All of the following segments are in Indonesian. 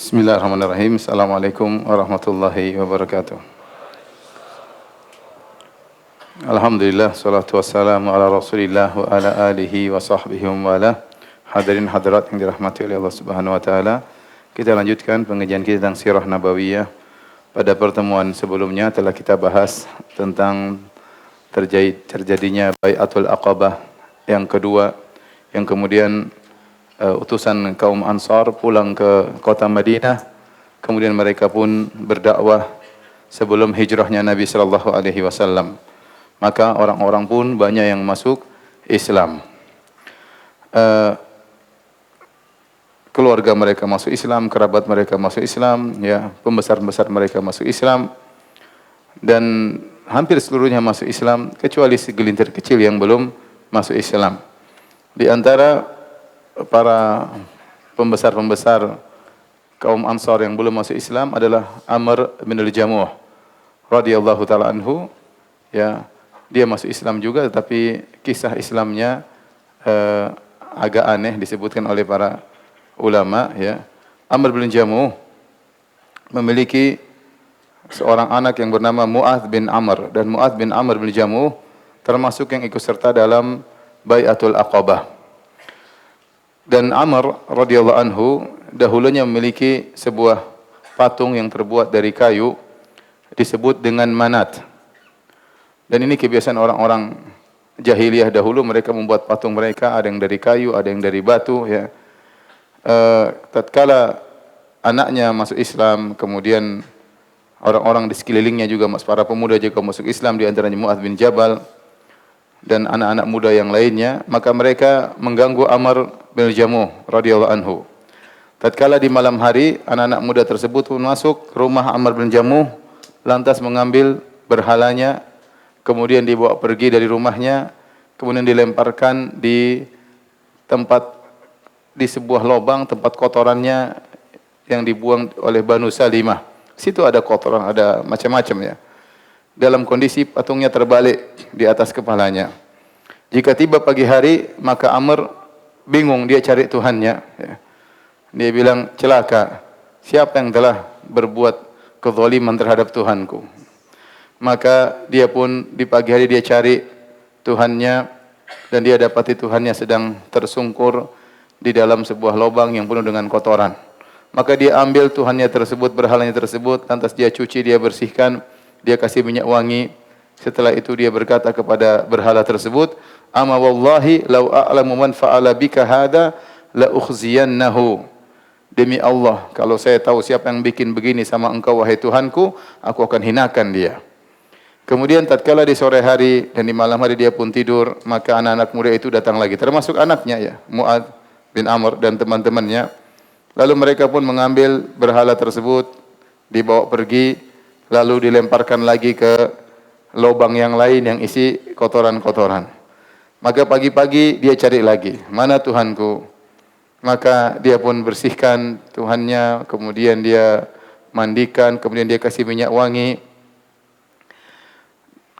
Bismillahirrahmanirrahim. Assalamualaikum warahmatullahi wabarakatuh. Alhamdulillah, salatu wassalamu ala Rasulillah wa ala alihi wa sahbihi wa wala. Hadirin hadirat yang dirahmati oleh Allah Subhanahu wa taala. Kita lanjutkan pengajian kita tentang sirah nabawiyah. Pada pertemuan sebelumnya telah kita bahas tentang terjadinya Bai'atul Aqabah yang kedua, yang kemudian utusan kaum Ansar pulang ke kota Madinah, kemudian mereka pun berdakwah sebelum hijrahnya Nabi sallallahu alaihi wasallam. Maka orang-orang pun banyak yang masuk Islam. Keluarga mereka masuk Islam, kerabat mereka masuk Islam, ya, pembesar-pembesar mereka masuk Islam, dan hampir seluruhnya masuk Islam kecuali segelintir kecil yang belum masuk Islam. Di antara para pembesar-pembesar kaum Ansar yang belum masuk Islam adalah Amr bin al-Jamuh radhiyallahu taala anhu. Ya, dia masuk Islam juga, tetapi kisah Islamnya agak aneh disebutkan oleh para ulama, ya. Amr bin al-Jamuh memiliki seorang anak yang bernama Mu'adz bin Amr, dan Mu'adz bin Amr bin al-Jamuh termasuk yang ikut serta dalam Bai'atul Aqabah. Dan Amr radhiyallahu anhu dahulunya memiliki sebuah patung yang terbuat dari kayu disebut dengan Manat. Dan ini kebiasaan orang-orang jahiliyah dahulu, mereka membuat patung mereka, ada yang dari kayu, ada yang dari batu, ya. Tatkala anaknya masuk Islam, kemudian orang-orang di sekelilingnya juga, para pemuda juga masuk Islam, di antaranya Mu'adz bin Jabal dan anak-anak muda yang lainnya, maka mereka mengganggu Amr bin al-Jamuh radhiyallahu anhu. Tatkala di malam hari, anak-anak muda tersebut pun masuk rumah Amr bin Jamuh, lantas mengambil berhalanya, kemudian dibawa pergi dari rumahnya, kemudian dilemparkan di tempat, di sebuah lubang tempat kotorannya yang dibuang oleh Banu Salimah. Situ ada kotoran, ada macam-macam, ya. Dalam kondisi patungnya terbalik di atas kepalanya. Jika tiba pagi hari, maka Amr bingung, dia cari Tuhannya, ya. Dia bilang, celaka, siapa yang telah berbuat kezaliman terhadap Tuhanku? Maka dia pun di pagi hari dia cari Tuhannya, dan dia dapati Tuhannya sedang tersungkur di dalam sebuah lubang yang penuh dengan kotoran. Maka dia ambil Tuhannya tersebut, berhalanya tersebut, lantas dia cuci, dia bersihkan, dia kasih minyak wangi. Setelah itu dia berkata kepada berhala tersebut, "Ama wallahi law a'lamu man fa'ala bika hada la ukhziyannahu." Demi Allah, kalau saya tahu siapa yang bikin begini sama engkau wahai Tuhanku, aku akan hinakan dia. Kemudian tatkala di sore hari dan di malam hari dia pun tidur, maka anak-anak muda itu datang lagi, termasuk anaknya, ya, Mu'adz bin Amr dan teman-temannya. Lalu mereka pun mengambil berhala tersebut, dibawa pergi, lalu dilemparkan lagi ke lubang yang lain yang isi kotoran-kotoran. Maka pagi-pagi dia cari lagi, mana Tuhanku? Maka dia pun bersihkan Tuhannya, kemudian dia mandikan, kemudian dia kasih minyak wangi,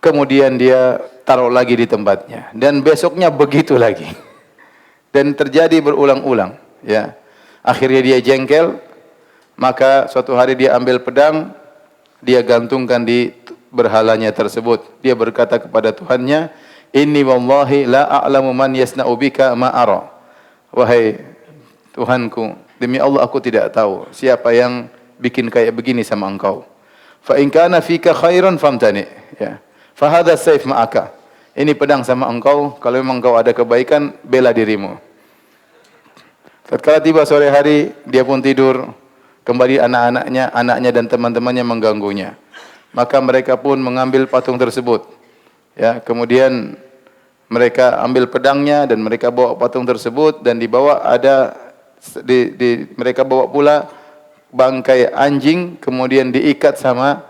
kemudian dia taruh lagi di tempatnya, dan besoknya begitu lagi. Dan terjadi berulang-ulang, ya. Akhirnya dia jengkel, maka suatu hari dia ambil pedang, dia gantungkan di berhalanya tersebut. Dia berkata kepada Tuhannya, "Inni wallahi la a'lamu man yasna'u bika ma ara." Wahai Tuhanku, demi Allah aku tidak tahu siapa yang bikin kayak begini sama engkau. Fa in kana fika khairan famtani, ya. Fa hadha sayf ma'aka. Ini pedang sama engkau, kalau memang engkau ada kebaikan, bela dirimu. Tatkala tiba sore hari, dia pun tidur. Kembali anaknya dan teman-temannya mengganggunya. Maka mereka pun mengambil patung tersebut, ya. Kemudian mereka ambil pedangnya dan mereka bawa patung tersebut, dan dibawa ada mereka bawa pula bangkai anjing, kemudian diikat sama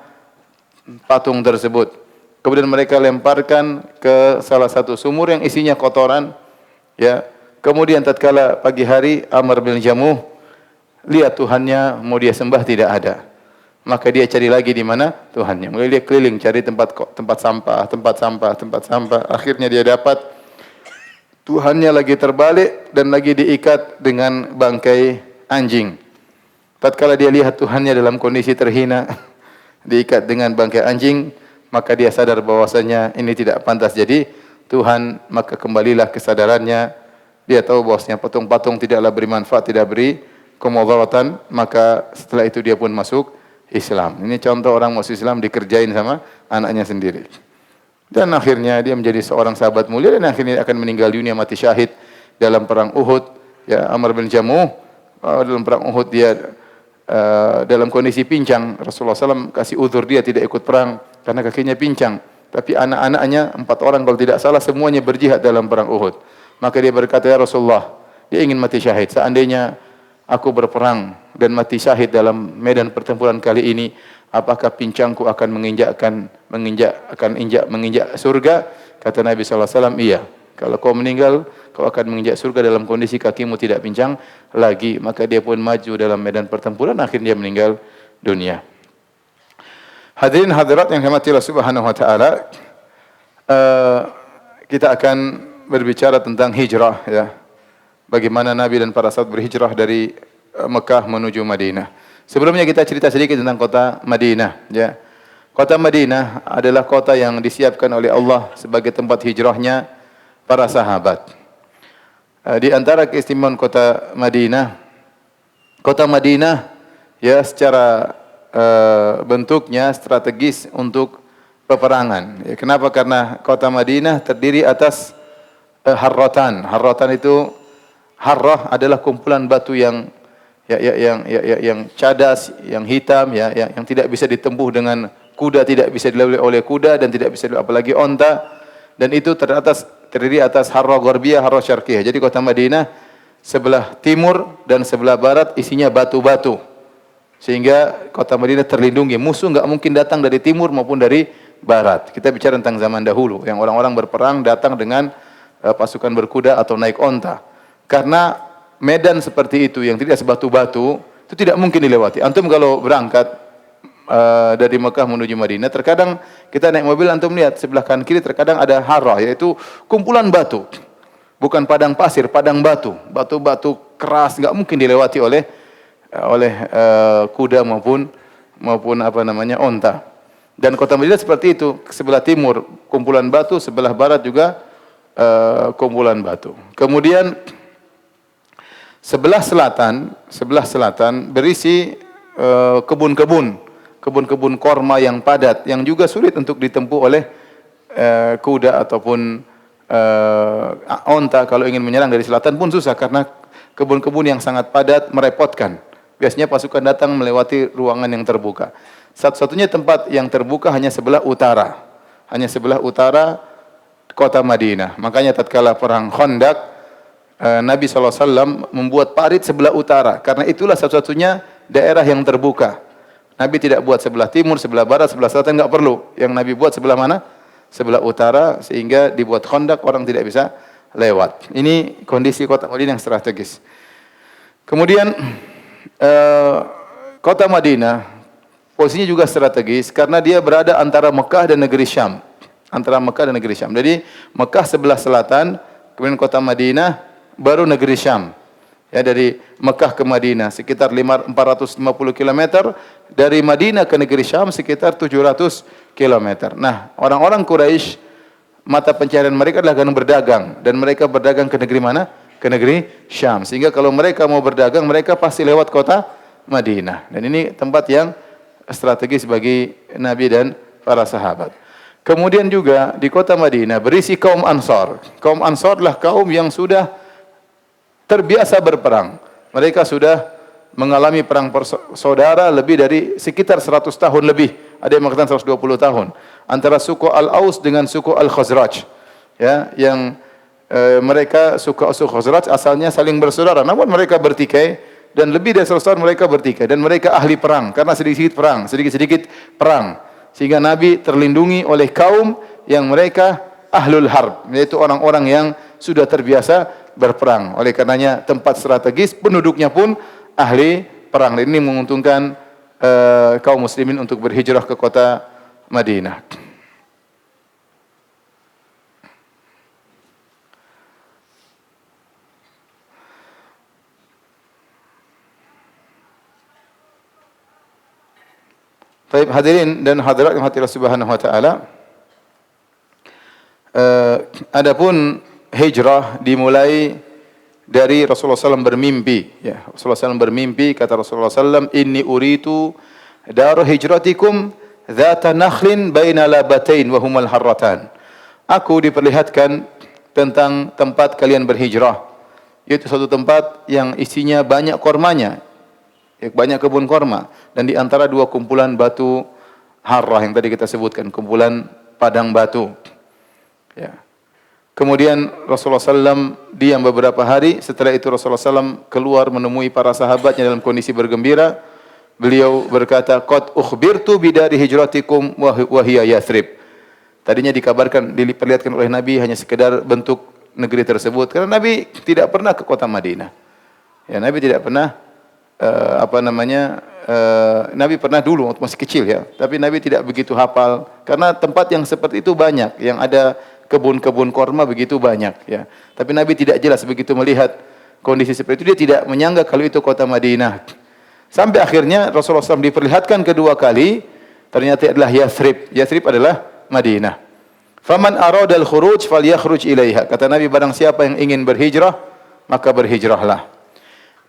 patung tersebut. Kemudian mereka lemparkan ke salah satu sumur yang isinya kotoran, ya. Kemudian tatkala pagi hari, Amr bin Jamuh lihat Tuhannya mau dia sembah tidak ada. Maka dia cari lagi di mana Tuhannya. Mulai dia keliling cari tempat sampah. Akhirnya dia dapat Tuhannya lagi terbalik dan lagi diikat dengan bangkai anjing. Tatkala dia lihat Tuhannya dalam kondisi terhina, diikat dengan bangkai anjing, maka dia sadar bahwasanya ini tidak pantas jadi Tuhan, maka kembalilah kesadarannya. Dia tahu bahwasanya patung-patung tidaklah beri manfaat, tidak beri kemudaratan, maka setelah itu dia pun masuk Islam. Ini contoh orang masuk Islam dikerjain sama anaknya sendiri. Dan akhirnya dia menjadi seorang sahabat mulia dan akhirnya akan meninggal dunia mati syahid dalam perang Uhud. Ya, Amr bin Jamuh dalam perang Uhud dia dalam kondisi pincang. Rasulullah SAW kasih uzur dia tidak ikut perang karena kakinya pincang. Tapi anak-anaknya 4 orang kalau tidak salah semuanya berjihad dalam perang Uhud. Maka dia berkata, ya Rasulullah, dia ingin mati syahid. Seandainya aku berperang dan mati syahid dalam medan pertempuran kali ini, apakah pincangku akan menginjak surga? Kata Nabi SAW, iya. Kalau kau meninggal, kau akan menginjak surga dalam kondisi kakimu tidak pincang lagi. Maka dia pun maju dalam medan pertempuran, akhirnya dia meninggal dunia. Hadirin hadirat yang dirahmati Allah Subhanahu wa taala, kita akan berbicara tentang hijrah, ya. Bagaimana Nabi dan para sahabat berhijrah dari Mekah menuju Madinah. Sebelumnya kita cerita sedikit tentang kota Madinah, ya. Kota Madinah adalah kota yang disiapkan oleh Allah sebagai tempat hijrahnya para sahabat. Di antara keistimewaan kota Madinah ya secara bentuknya strategis untuk peperangan. Ya, kenapa? Karena kota Madinah terdiri atas harratan. Harratan itu, harrah adalah kumpulan batu yang cadas, yang hitam, ya, yang tidak bisa ditempuh dengan kuda, tidak bisa dilalui oleh kuda dan tidak bisa apalagi onta. Dan itu terdiri atas harrah gharbiyah, harrah syarqiyah. Jadi kota Madinah sebelah timur dan sebelah barat isinya batu-batu. Sehingga kota Madinah terlindungi. Musuh enggak mungkin datang dari timur maupun dari barat. Kita bicara tentang zaman dahulu yang orang-orang berperang datang dengan pasukan berkuda atau naik onta. Karena medan seperti itu yang tidak sebatu-batu itu tidak mungkin dilewati. Antum kalau berangkat dari Mekah menuju Madinah, terkadang kita naik mobil, antum lihat sebelah kanan kiri terkadang ada harah, yaitu kumpulan batu. Bukan padang pasir, padang batu. Batu-batu keras, enggak mungkin dilewati oleh kuda maupun onta. Dan kota Madinah seperti itu, sebelah timur kumpulan batu, sebelah barat juga kumpulan batu. Kemudian sebelah selatan berisi kebun-kebun korma yang padat, yang juga sulit untuk ditempuh oleh kuda ataupun onta. Kalau ingin menyerang dari selatan pun susah karena kebun-kebun yang sangat padat merepotkan. Biasanya pasukan datang melewati ruangan yang terbuka. Satu-satunya tempat yang terbuka hanya sebelah utara. Hanya sebelah utara kota Madinah. Makanya tatkala perang Khandaq, Nabi SAW membuat parit sebelah utara. Karena itulah satu-satunya daerah yang terbuka. Nabi tidak buat sebelah timur, sebelah barat, sebelah selatan, enggak perlu. Yang Nabi buat sebelah mana? Sebelah utara, sehingga dibuat Khandaq, orang tidak bisa lewat. Ini kondisi kota Madinah yang strategis. Kemudian kota Madinah posisinya juga strategis karena dia berada antara Mekah dan negeri Syam. Jadi Mekah sebelah selatan, kemudian kota Madinah, baru negeri Syam. Ya, dari Mekah ke Madinah sekitar 450 km, dari Madinah ke negeri Syam sekitar 700 km. Nah, orang-orang Quraisy mata pencaharian mereka adalah dengan berdagang, dan mereka berdagang ke negeri mana? Ke negeri Syam. Sehingga kalau mereka mau berdagang, mereka pasti lewat kota Madinah. Dan ini tempat yang strategis bagi Nabi dan para sahabat. Kemudian juga di kota Madinah berisi kaum Ansar. Kaum Ansar adalah kaum yang sudah terbiasa berperang. Mereka sudah mengalami perang saudara lebih dari sekitar 100 tahun lebih. Ada yang mengatakan 120 tahun. Antara suku Al-Aus dengan suku Al-Khazraj. Ya, yang mereka suku Khazraj asalnya saling bersaudara, namun mereka bertikai, dan lebih dari 100 tahun mereka bertikai, dan mereka ahli perang karena sedikit-sedikit perang, sehingga Nabi terlindungi oleh kaum yang mereka ahlul harb, yaitu orang-orang yang sudah terbiasa berperang. Oleh karenanya tempat strategis, penduduknya pun ahli perang. Dan ini menguntungkan kaum muslimin untuk berhijrah ke kota Madinah. Baik hadirin dan hadirat yang hati Allah Subhanahu wa taala. Adapun hijrah dimulai dari Rasulullah SAW bermimpi. Ya, Rasulullah SAW bermimpi, kata Rasulullah SAW, Inni uritu daru hijratikum dhata nakhlin baina labatain wa humal harratan. Aku diperlihatkan tentang tempat kalian berhijrah, yaitu suatu tempat yang isinya banyak kormanya, banyak kebun korma, dan di antara dua kumpulan batu harrah yang tadi kita sebutkan, kumpulan padang batu. Ya. Kemudian Rasulullah SAW diam beberapa hari. Setelah itu Rasulullah SAW keluar menemui para sahabatnya dalam kondisi bergembira. Beliau berkata, Qad ukhbirtu bidari hijratikum wa hiya Yathrib. Tadinya dikabarkan, diperlihatkan oleh Nabi hanya sekedar bentuk negeri tersebut, karena Nabi tidak pernah ke kota Madinah. Ya, Nabi tidak pernah Nabi pernah dulu waktu masih kecil ya, tapi Nabi tidak begitu hafal karena tempat yang seperti itu banyak, yang ada kebun-kebun korma begitu banyak ya. Tapi Nabi tidak jelas begitu melihat kondisi seperti itu, dia tidak menyangka kalau itu kota Madinah. Sampai akhirnya Rasulullah SAW diperlihatkan kedua kali, ternyata adalah Yathrib. Yathrib adalah Madinah. Faman aradal khuruj falyakhruj ilaiha. Kata Nabi, barang siapa yang ingin berhijrah, maka berhijrahlah.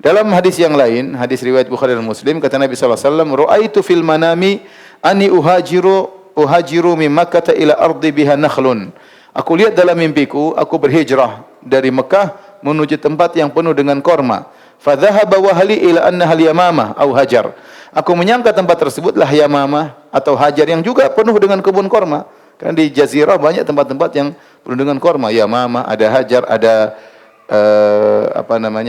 Dalam hadis yang lain, hadis riwayat Bukhari dan Muslim, kata Nabi SAW, Ru'aitu fil manami ani uhajiru min Makkah ila ardi biha nakhlun. Aku lihat dalam mimpiku, aku berhijrah dari Mekah menuju tempat yang penuh dengan korma. Fadhahaba wahli ila annaha al-yamamah au hajar. Aku menyangka tempat tersebutlah Yamamah atau Hajar yang juga penuh dengan kebun korma. Karena di Jazirah banyak tempat-tempat yang penuh dengan korma. Yamamah, ada Hajar, ada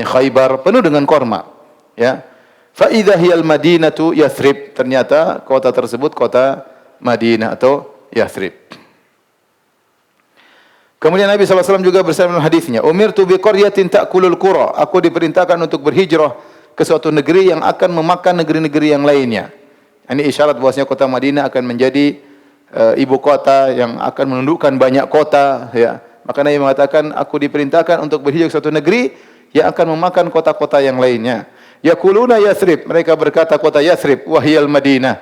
Khaybar, penuh dengan korma. Ya. Fa idza hiyal Madinatu Yathrib. Ternyata kota tersebut kota Madinah atau Yathrib. Kemudian Nabi SAW juga bersabda dalam hadisnya, Umirtu bi qaryatin ta'kulul qura. Aku diperintahkan untuk berhijrah ke suatu negeri yang akan memakan negeri-negeri yang lainnya. Ini isyarat bahwasanya kota Madinah akan menjadi ibu kota yang akan menundukkan banyak kota, ya. Maka Nabi mengatakan, aku diperintahkan untuk berhijrah ke suatu negeri yang akan memakan kota-kota yang lainnya. Yaquluna Yathrib, mereka berkata kota Yathrib, wahiyal Madinah.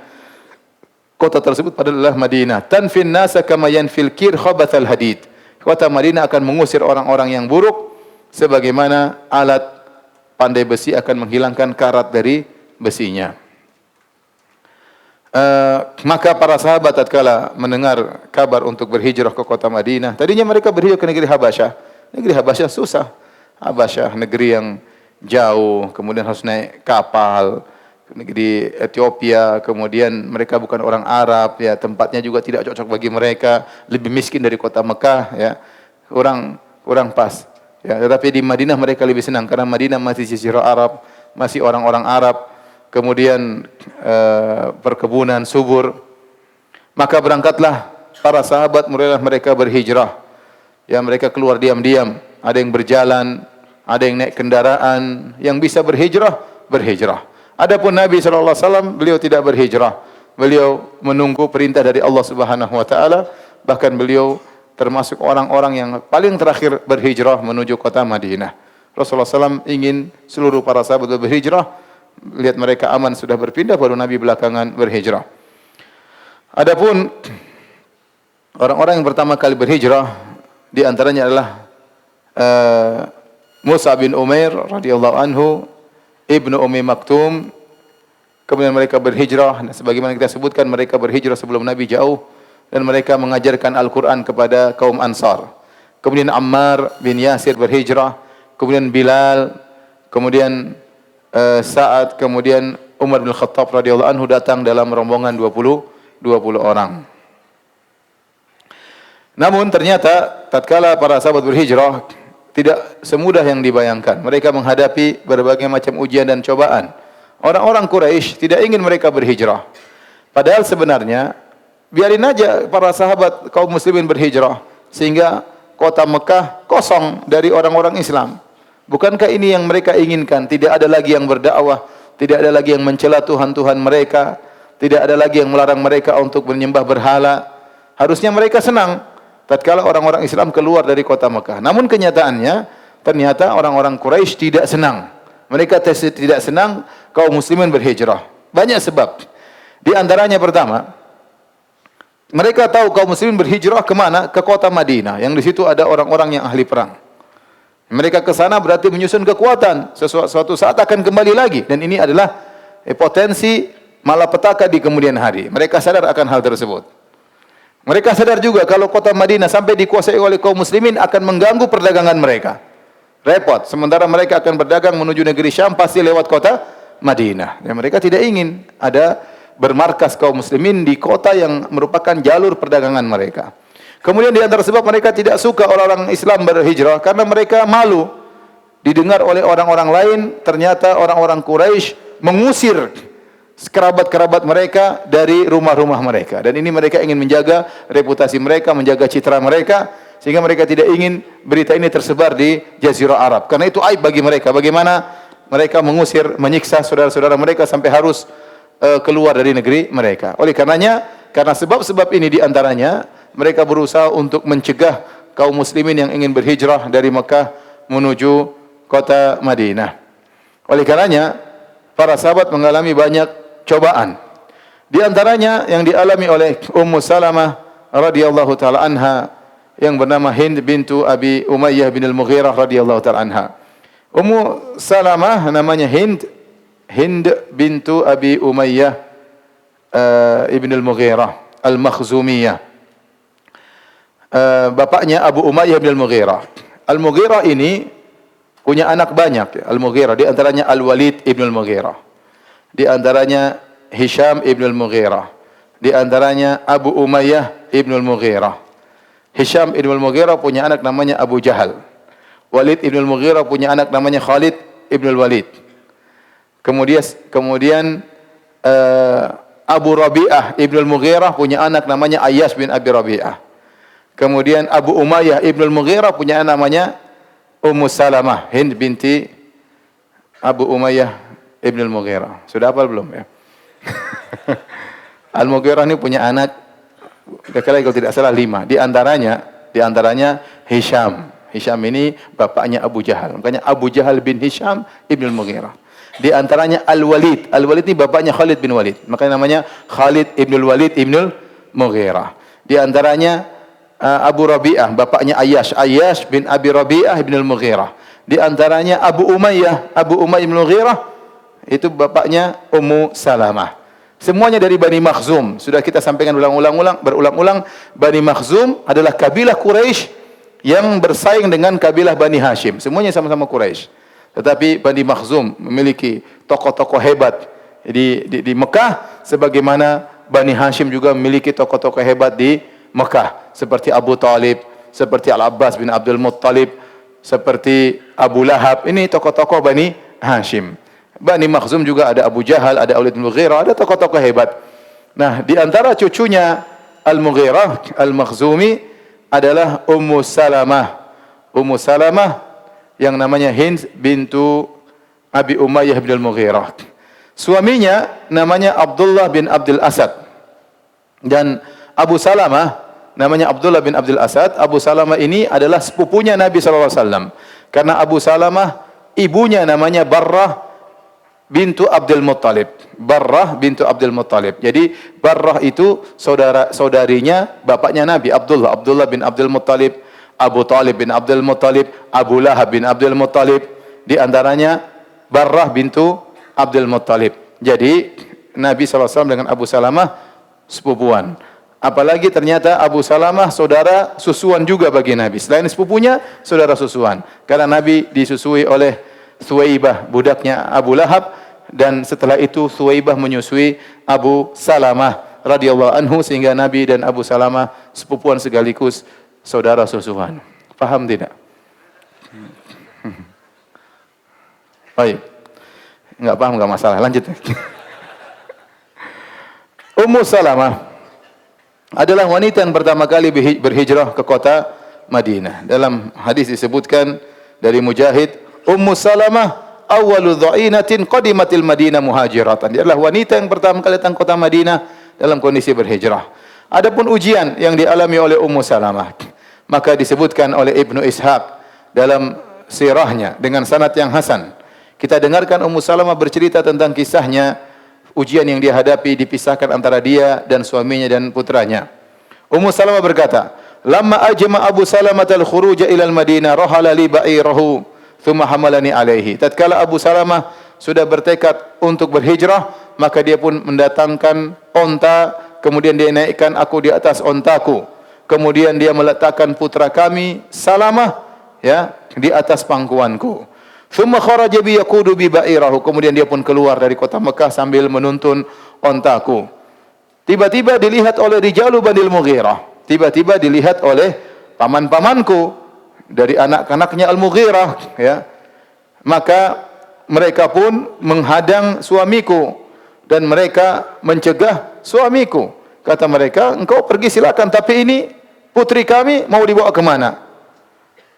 Kota tersebut adalah Madinah. Tanfin nasa kama yanfil kir khabathal hadid. Kota Madinah akan mengusir orang-orang yang buruk sebagaimana alat pandai besi akan menghilangkan karat dari besinya. Maka para sahabat tatkala mendengar kabar untuk berhijrah ke kota Madinah, tadinya mereka berhijrah ke negeri Habasyah. Negeri Habasyah susah. Habasyah negeri yang jauh, kemudian harus naik kapal. Negeri Ethiopia, kemudian mereka bukan orang Arab, ya, tempatnya juga tidak cocok bagi mereka, lebih miskin dari kota Mekah, ya, kurang pas. Ya, tetapi di Madinah mereka lebih senang karena Madinah masih Jazirah Arab, masih orang-orang Arab, kemudian perkebunan subur. Maka berangkatlah para sahabat, mulailah mereka berhijrah. Ya, mereka keluar diam-diam, ada yang berjalan, ada yang naik kendaraan, yang bisa berhijrah, berhijrah. Adapun Nabi SAW, beliau tidak berhijrah. Beliau menunggu perintah dari Allah Subhanahu wa taala, bahkan beliau termasuk orang-orang yang paling terakhir berhijrah menuju kota Madinah. Rasulullah SAW ingin seluruh para sahabat berhijrah, lihat mereka aman sudah berpindah, baru Nabi belakangan berhijrah. Adapun orang-orang yang pertama kali berhijrah, di antaranya adalah Musa bin Umair radhiyallahu anhu, Ibnu Ummi Maktum. Kemudian mereka berhijrah, sebagaimana kita sebutkan, mereka berhijrah sebelum Nabi jauh, dan mereka mengajarkan Al-Quran kepada kaum Ansar. Kemudian Ammar bin Yasir berhijrah, kemudian Bilal, kemudian Sa'ad, kemudian Umar bin Khattab radhiyallahu anhu datang dalam rombongan 20 orang. Namun ternyata tatkala para sahabat berhijrah, tidak semudah yang dibayangkan. Mereka menghadapi berbagai macam ujian dan cobaan. Orang-orang Quraisy tidak ingin mereka berhijrah. Padahal sebenarnya biarin aja para sahabat kaum muslimin berhijrah sehingga kota Mekah kosong dari orang-orang Islam. Bukankah ini yang mereka inginkan? Tidak ada lagi yang berdakwah, tidak ada lagi yang mencela Tuhan-Tuhan mereka, tidak ada lagi yang melarang mereka untuk menyembah berhala. Harusnya mereka senang tatkala orang-orang Islam keluar dari kota Mekah. Namun kenyataannya, ternyata orang-orang Quraisy tidak senang. Mereka tidak senang kaum muslimin berhijrah. Banyak sebab. Di antaranya pertama, mereka tahu kaum muslimin berhijrah ke mana? Ke kota Madinah, yang di situ ada orang-orang yang ahli perang. Mereka ke sana berarti menyusun kekuatan, suatu saat akan kembali lagi, dan ini adalah potensi malapetaka di kemudian hari. Mereka sadar akan hal tersebut. Mereka sadar juga kalau kota Madinah sampai dikuasai oleh kaum muslimin akan mengganggu perdagangan mereka. Repot. Sementara mereka akan berdagang menuju negeri Syam pasti lewat kota Madinah. Dan mereka tidak ingin ada bermarkas kaum muslimin di kota yang merupakan jalur perdagangan mereka. Kemudian di antara sebab mereka tidak suka orang-orang Islam berhijrah karena mereka malu didengar oleh orang-orang lain ternyata orang-orang Quraisy mengusir kerabat-kerabat mereka dari rumah-rumah mereka, dan ini mereka ingin menjaga reputasi mereka, menjaga citra mereka, sehingga mereka tidak ingin berita ini tersebar di Jazirah Arab, karena itu aib bagi mereka. Bagaimana mereka mengusir, menyiksa saudara-saudara mereka sampai harus keluar dari negeri mereka. Oleh karenanya, karena sebab-sebab ini di antaranya mereka berusaha untuk mencegah kaum muslimin yang ingin berhijrah dari Mekah menuju kota Madinah. Oleh karenanya, para sahabat mengalami banyak cobaan. Di antaranya yang dialami oleh Ummu Salamah radhiyallahu taala anha yang bernama Hind bintu Abi Umayyah bin Al-Mughirah radhiyallahu taala anha. Ummu Salamah namanya Hind bintu Abi Umayyah ibn Al-Mughirah Al-Makhzumiyah. Bapaknya Abu Umayyah bin Al-Mughirah. Al-Mughirah ini punya anak banyak. Al-Mughirah di antaranya Al-Walid ibn Al-Mughirah. Di antaranya Hisham ibn Al-Mughirah. Di antaranya Abu Umayyah ibn Al-Mughirah. Hisham ibn Al-Mughirah punya anak namanya Abu Jahal. Walid ibn Al-Mughirah punya anak namanya Khalid ibn Al-Walid. Kemudian Abu Rabi'ah ibn Al-Mughirah punya anak namanya Ayyash bin Abi Rabi'ah. Kemudian Abu Umayyah ibn Al-Mughirah punya anak namanya Ummu Salamah, Hind binti Abu Umayyah ibn Al-Mughirah. Sudah hafal belum ya? Al-Mughirah ini punya anak, kalau tidak salah 5. Di antaranya Hisham. Hisham ini bapaknya Abu Jahal. Makanya Abu Jahal bin Hisham ibn Al-Mughirah. Di antaranya Al-Walid. Al-Walid ini bapaknya Khalid bin Walid. Makanya namanya Khalid ibn Al-Walid ibn Al-Mughirah. Di antaranya Abu Rabi'ah, bapaknya Ayyash bin Abi Rabi'ah ibn Al-Mughirah. Di antaranya Abu Umayyah ibn Al-Mughirah, itu bapaknya Ummu Salamah. Semuanya dari Bani Makhzum. Sudah kita sampaikan berulang-ulang, Bani Makhzum adalah kabilah Quraisy yang bersaing dengan kabilah Bani Hashim. Semuanya sama-sama Quraisy. Tetapi Bani Makhzum memiliki tokoh-tokoh hebat di Mekah, sebagaimana Bani Hashim juga memiliki tokoh-tokoh hebat di Mekah, seperti Abu Talib, seperti Al-Abbas bin Abdul Muttalib, seperti Abu Lahab. Ini tokoh-tokoh Bani Hashim. Bani Makhzum juga ada Abu Jahal, ada Walid bin Mughirah, ada tokoh-tokoh hebat. Nah, di antara cucunya Al-Mughirah, Al-Makhzumi adalah Ummu Salamah. Ummu Salamah yang namanya Hind bintu Abi Umayyah bin Al-Mughirah. Suaminya namanya Abdullah bin Abdul Asad. Dan Abu Salamah namanya Abdullah bin Abdul Asad. Abu Salamah ini adalah sepupunya Nabi SAW. Karena Abu Salamah ibunya namanya Barrah bintu Abdul Muttalib. Barrah bintu Abdul Muttalib. Jadi Barrah itu saudarinya bapaknya Nabi Abdullah. Abdullah bin Abdul Muttalib, Abu Talib bin Abdul Muttalib, Abu Lahab bin Abdul Muttalib. Di antaranya Barrah bintu Abdul Muttalib. Jadi Nabi SAW dengan Abu Salamah sepupuan. Apalagi ternyata Abu Salamah saudara susuan juga bagi Nabi. Selain sepupunya, saudara susuan. Karena Nabi disusui oleh Thuwaibah, budaknya Abu Lahab, dan setelah itu Thuwaibah menyusui Abu Salamah radhiyallahu anhu, sehingga Nabi dan Abu Salamah sepupuan sekaligus saudara susuan. Paham tidak? Baik. Enggak paham enggak masalah. Lanjut. Ummu Salamah adalah wanita yang pertama kali berhijrah ke kota Madinah. Dalam hadis disebutkan dari Mujahid, Ummu Salamah awwalu dha'inatin qadimatil Madinah muhajiratan. Dia adalah wanita yang pertama kali datang kota Madinah dalam kondisi berhijrah. Adapun ujian yang dialami oleh Ummu Salamah, maka disebutkan oleh Ibnu Ishaq dalam sirahnya dengan sanad yang hasan. Kita dengarkan Ummu Salamah bercerita tentang kisahnya ujian yang dia hadapi dipisahkan antara dia dan suaminya dan putranya. Ummu Salamah berkata, "Lamma ajma Abu Salamah al-khuruj ila al-Madinah, rahala li ba'irahu, thumma hamalani alaihi." Tatkala Abu Salamah sudah bertekad untuk berhijrah, maka dia pun mendatangkan onta, kemudian dia naikkan aku di atas ontaku. Kemudian dia meletakkan putra kami Salamah ya di atas pangkuanku. Thumma kharaja bi yaqudu bi ba'irahu. Kemudian dia pun keluar dari kota Mekah sambil menuntun ontaku. Tiba-tiba dilihat oleh Rijalu Banil Mughirah. Tiba-tiba dilihat oleh paman-pamanku dari anak-anaknya Al-Mughirah ya. Maka mereka pun menghadang suamiku dan mereka mencegah suamiku. Kata mereka, "Engkau pergi silakan, tapi ini putri kami mau dibawa ke mana?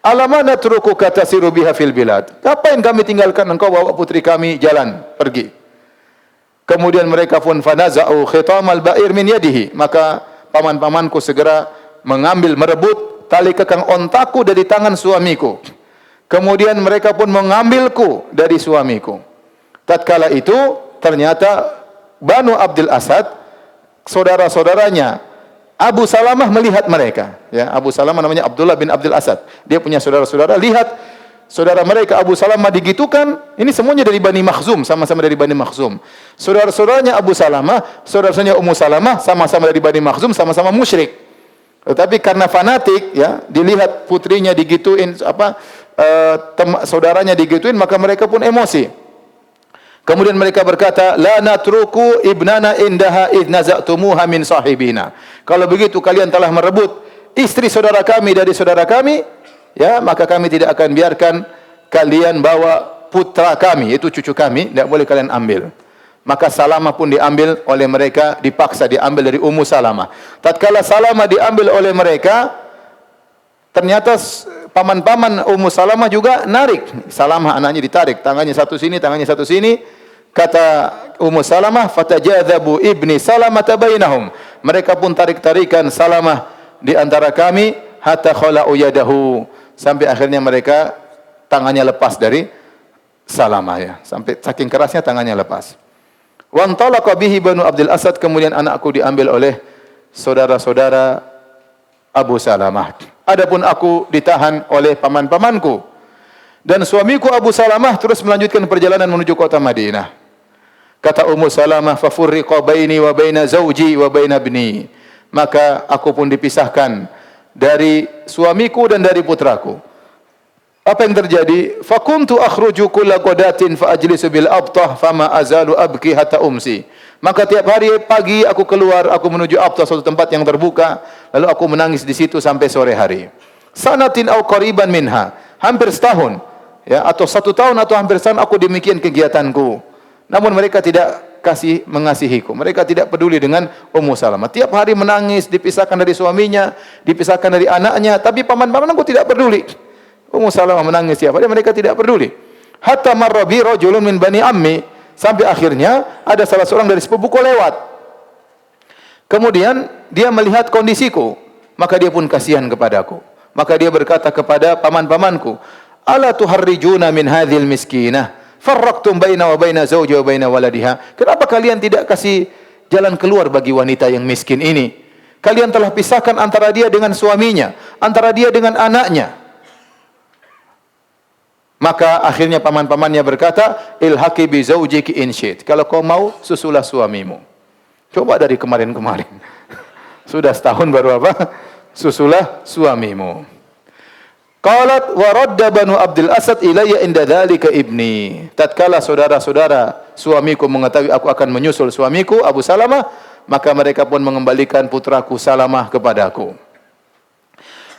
Alamana natrukuka tasiru biha fil bilad." Ngapain kami tinggalkan engkau bawa putri kami jalan, pergi. Kemudian mereka pun fanaza'u khitamal ba'ir min yadihi. Maka paman-pamanku segera mengambil, merebut tali kekang ontaku dari tangan suamiku. Kemudian mereka pun mengambilku dari suamiku. Tatkala itu ternyata Banu Abdul Asad, saudara-saudaranya Abu Salamah melihat mereka. Ya, Abu Salamah namanya Abdullah bin Abdul Asad. Dia punya saudara-saudara, lihat saudara mereka Abu Salamah digitukan. Ini semuanya dari Bani Makhzum, sama-sama dari Bani Makhzum. Saudara-saudaranya Abu Salamah, saudara-saudaranya Ummu Salamah, sama-sama dari Bani Makhzum, sama-sama musyrik. Tetapi karena fanatik, ya, dilihat putrinya digituin, saudaranya digituin, maka mereka pun emosi. Kemudian mereka berkata, "La natruku ibnana indaha id naza'tumuha min sahibina." Kalau begitu kalian telah merebut istri saudara kami dari saudara kami, ya, maka kami tidak akan biarkan kalian bawa putra kami, itu cucu kami, tidak boleh kalian ambil. Maka Salamah pun diambil oleh mereka, dipaksa diambil dari Ummu Salamah. Tatkala Salamah diambil oleh mereka, ternyata paman-paman Ummu Salamah juga narik. Salamah anaknya ditarik, tangannya satu sini, tangannya satu sini. Kata Ummu Salamah, "Fatajadzabu ibni Salamah bainahum." Mereka pun tarik-tarikan Salamah di antara kami, hatta khala'u yadahu. Sampai akhirnya mereka tangannya lepas dari Salamah ya. Sampai saking kerasnya tangannya lepas. Wa antalaqa bihi Banu Abdul Asad, kemudian anakku diambil oleh saudara-saudara Abu Salamah. Adapun aku ditahan oleh paman-pamanku. Dan suamiku Abu Salamah terus melanjutkan perjalanan menuju kota Madinah. Kata Ummu Salamah, "Fa furriqa baini wa baina zauji wa baina ibni." Maka aku pun dipisahkan dari suamiku dan dari putraku. Apa yang terjadi? Fa kuntu akhruju kulla qadatin fa ajlisu bil abtah fama azalu abki hatta umsi. Maka tiap hari pagi aku keluar, aku menuju Abtah, suatu tempat yang terbuka, lalu aku menangis di situ sampai sore hari. Sanatin au qariban minha, hampir setahun, ya, atau 1 tahun atau hampir setahun aku demikian kegiatanku. Namun mereka tidak mengasihiku. Mereka tidak peduli dengan Ummu Salamah. Tiap hari menangis, dipisahkan dari suaminya, dipisahkan dari anaknya, tapi paman-pamanku tidak peduli. Ummu Salamah menangis tiap hari, mereka tidak peduli. Hatta marra bi rajulun min bani ammi, sampai akhirnya ada salah seorang dari sepupuku lewat. Kemudian dia melihat kondisiku, maka dia pun kasihan kepadaku. Maka dia berkata kepada paman-pamanku, "Ala tuharrijuna min hadhil miskinah? Farraqtum baina wa baina zawji wa baina waladiha." Kenapa kalian tidak kasih jalan keluar bagi wanita yang miskin ini? Kalian telah pisahkan antara dia dengan suaminya, antara dia dengan anaknya. Maka akhirnya paman-pamannya berkata, "Ilhaqi bi zawjiki in syi'ti." Kalau kau mau, susulah suamimu. Coba dari kemarin-kemarin. Sudah setahun baru apa? Susulah suamimu. Qalat wa radda Banu Abdul Asad ilayya inda dzalika ibni. Tatkala saudara-saudara suamiku mengetahui aku akan menyusul suamiku Abu Salamah, maka mereka pun mengembalikan putraku Salamah kepadaku.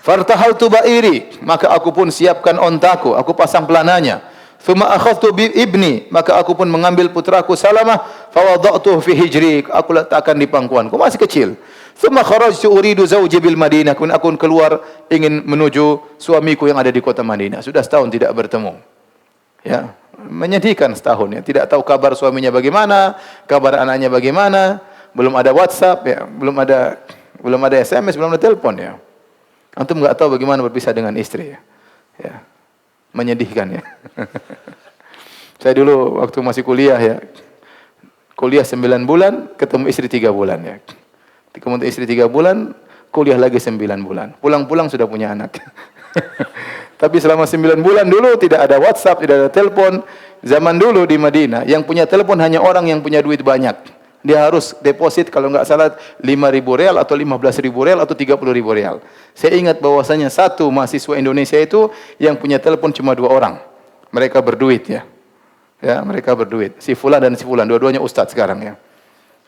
Fartahaltu ba'iri, maka aku pun siapkan ontaku, aku pasang pelananya. Thumma akhadtu bi ibni, maka aku pun mengambil putraku Salamah, fa wada'tuhu fi hijri, aku letakkan di pangkuanku, masih kecil. Thumma kharajtu uridu zawji bil Madinah, aku keluar ingin menuju suamiku yang ada di kota Madinah. Sudah setahun tidak bertemu. Ya, menyedihkan setahun ya, tidak tahu kabar suaminya bagaimana, kabar anaknya bagaimana, belum ada WhatsApp ya, belum ada SMS, belum ada telepon ya. Antum enggak tahu bagaimana berpisah dengan istri ya. Ya. Menyedihkan ya. Saya dulu waktu masih kuliah ya, kuliah 9 bulan, ketemu istri 3 bulan ya. Ketemu istri 3 bulan, kuliah lagi 9 bulan. Pulang-pulang sudah punya anak. Tapi selama 9 bulan dulu tidak ada WhatsApp, tidak ada telepon. Zaman dulu di Madinah, yang punya telepon hanya orang yang punya duit banyak. Dia harus deposit kalau nggak salah 5.000 real atau 15.000 real atau 30.000 real. Saya ingat bahwasanya satu mahasiswa Indonesia itu yang punya telepon cuma 2 orang. Mereka berduit ya. Ya, mereka berduit. Si fulan dan si fulan, dua-duanya ustadz sekarang ya.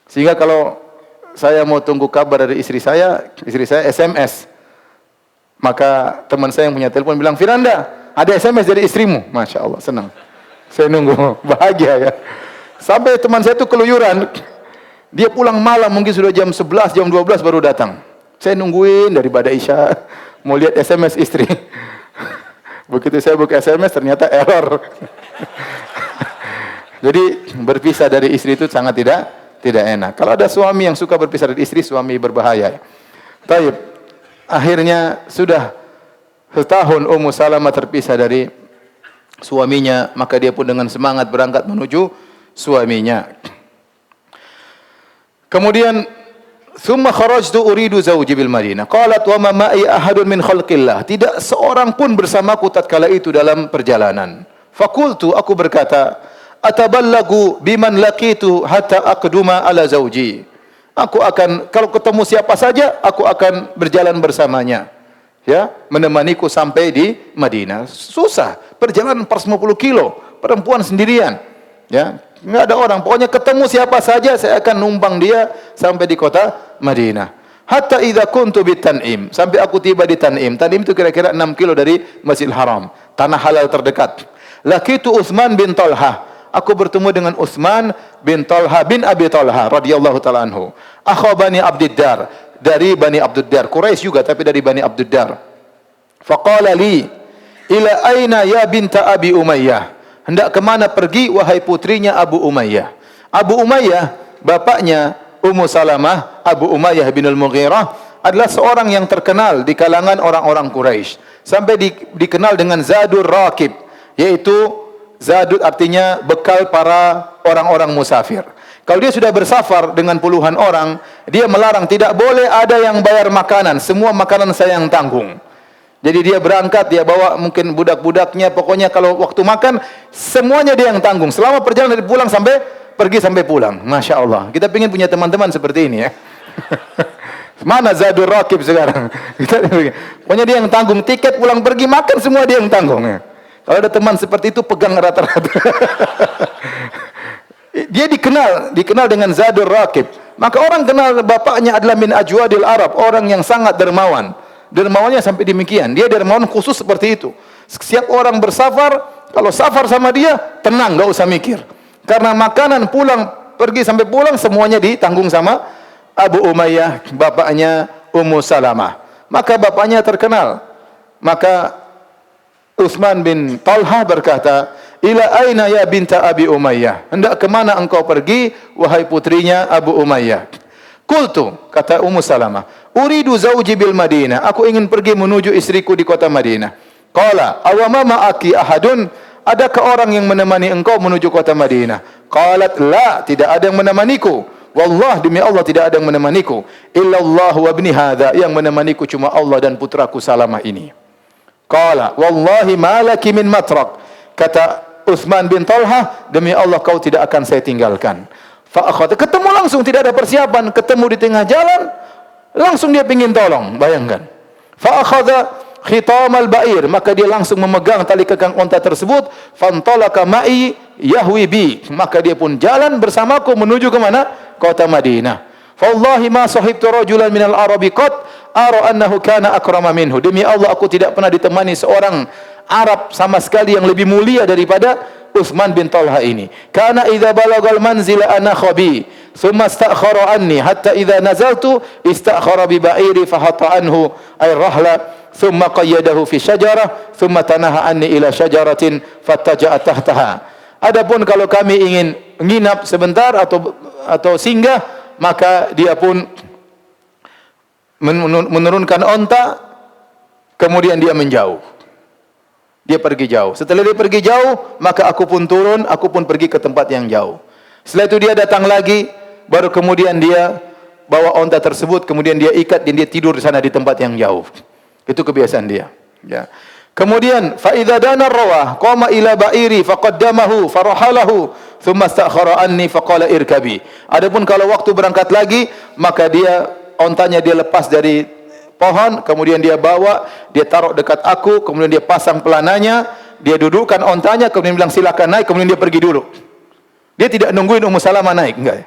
Sehingga kalau saya mau tunggu kabar dari istri saya SMS. Maka teman saya yang punya telepon bilang, "Firanda, ada SMS dari istrimu." Masya Allah, senang. Saya nunggu, bahagia ya. Sampai teman saya itu keluyuran. Dia pulang malam, mungkin sudah jam 11, jam 12 baru datang. Saya nungguin dari pada Isya, mau lihat SMS istri. Begitu saya buka SMS, ternyata error. Jadi berpisah dari istri itu sangat tidak enak. Kalau ada suami yang suka berpisah dari istri, suami berbahaya. Taib. Akhirnya sudah setahun Ummu Salamah terpisah dari suaminya, maka dia pun dengan semangat berangkat menuju suaminya. Kemudian thumma kharajtu uridu zawji bil Madinah. Qalat wa ma ma'i ahadun min khalqillah. Tidak seorang pun bersamaku tatkala itu dalam perjalanan. Fakultu, aku berkata, ataballagu biman laqitu hatta aqduma ala zawji. Aku akan, kalau ketemu siapa saja, aku akan berjalan bersamanya. Ya, menemaniku sampai di Madinah. Susah, perjalanan 450 kilo, perempuan sendirian. Ya, enggak ada orang. Pokoknya ketemu siapa saja, saya akan numpang dia sampai di kota Madinah. Hatta idza kuntu bi Tan'im, sampai aku tiba di Tan'im. Tan'im itu kira-kira 6 kilo dari Masjidil Haram, tanah halal terdekat. Laqitu Utsman bin Talhah. Aku bertemu dengan Utsman bin Talha bin Abi Talha radhiyallahu taala anhu. Akha Bani Abdiddar, dari Bani Abdiddar, Quraisy juga tapi dari Bani Abdiddar. Faqala li, ila aina ya binta Abi Umayyah? Hendak kemana pergi wahai putrinya Abu Umayyah? Abu Umayyah, bapaknya Ummu Salamah, Abu Umayyah bin Al-Mughirah adalah seorang yang terkenal di kalangan orang-orang Quraisy. Sampai dikenal dengan Zadur Rakib, yaitu Zadud artinya bekal para orang-orang musafir. Kalau dia sudah bersafar dengan puluhan orang, dia melarang tidak boleh ada yang bayar makanan, semua makanan saya yang tanggung. Jadi dia berangkat, dia bawa mungkin budak-budaknya, pokoknya kalau waktu makan semuanya dia yang tanggung. Selama perjalanan dari pulang sampai pergi sampai pulang. Masya Allah. Kita ingin punya teman-teman seperti ini ya. Mana Zadur Rakib sekarang? Pokoknya dia yang tanggung, tiket pulang pergi makan semua dia yang tanggung ya. Kalau ada teman seperti itu pegang rata-rata. Dia dikenal dengan Zadur Rakib. Maka orang kenal bapaknya adalah min ajwadil Arab, orang yang sangat dermawan. Dermawannya sampai demikian. Dia dermawan khusus seperti itu. Setiap orang bersafar, kalau safar sama dia, tenang, enggak usah mikir. Karena makanan pulang, pergi sampai pulang semuanya ditanggung sama Abu Umayyah, bapaknya Ummu Salamah. Maka bapaknya terkenal. Maka Utsman bin Talha berkata, "Ila aina ya binta Abi Umayyah? Hendak kemana engkau pergi wahai putrinya Abu Umayyah?" Qultu, kata Ummu Salamah, "Uridu zawji bil Madinah." Aku ingin pergi menuju istriku di kota Madinah. Qala, "Awama ma'aki ahadun?" Adakah orang yang menemani engkau menuju kota Madinah? Qalat, "La, tidak ada yang menemaniku." Wallah, demi Allah tidak ada yang menemaniku. Illallah wa ibni hadza, yang menemaniku cuma Allah dan putraku Salamah ini. Qala, "Wallahi ma laki min matrak." Kata Utsman bin Talha, demi Allah kau tidak akan saya tinggalkan. Fa akhadha, ketemu langsung, tidak ada persiapan, ketemu di tengah jalan, langsung dia pingin tolong, bayangkan. Fa akhadha khitam al-ba'ir, maka dia langsung memegang tali kekang unta tersebut. Fantalaka ma'i yahwi bi, maka dia pun jalan bersamaku menuju ke mana? Kota Madinah. Wallahi ma sahibtu rajulan minal arabi qat ara annahu kana akrama minhu. Demi Allah aku tidak pernah ditemani seorang Arab sama sekali yang lebih mulia daripada Utsman bin Talha ini. Kana idza balagal manzila ana khabi, thumma istakhara anni hatta idza nazaltu istakhara bi ba'iri fa hatta anhu ay rahla, thumma qayyadahu fi syajarah, thumma tanaha anni ila syajaratin fattaja'a tahtaha. Adapun kalau kami ingin nginap sebentar atau singgah, maka dia pun menurunkan onta, kemudian dia menjauh. Dia pergi jauh. Setelah dia pergi jauh, maka aku pun turun, aku pun pergi ke tempat yang jauh. Setelah itu dia datang lagi, baru kemudian dia bawa onta tersebut, kemudian dia ikat dan dia tidur di sana di tempat yang jauh. Itu kebiasaan dia. Ya. Kemudian fa idza dana rawah qama ila ba'iri faqaddamahu farahalahu thumma istakhara anni faqala irkabi. Adapun kalau waktu berangkat lagi, maka dia ontanya dia lepas dari pohon, kemudian dia bawa, dia taruh dekat aku, kemudian dia pasang pelananya, dia dudukkan ontanya, kemudian bilang silakan naik, kemudian dia pergi dulu. Dia tidak nungguin Ummu Salamah naik, enggak.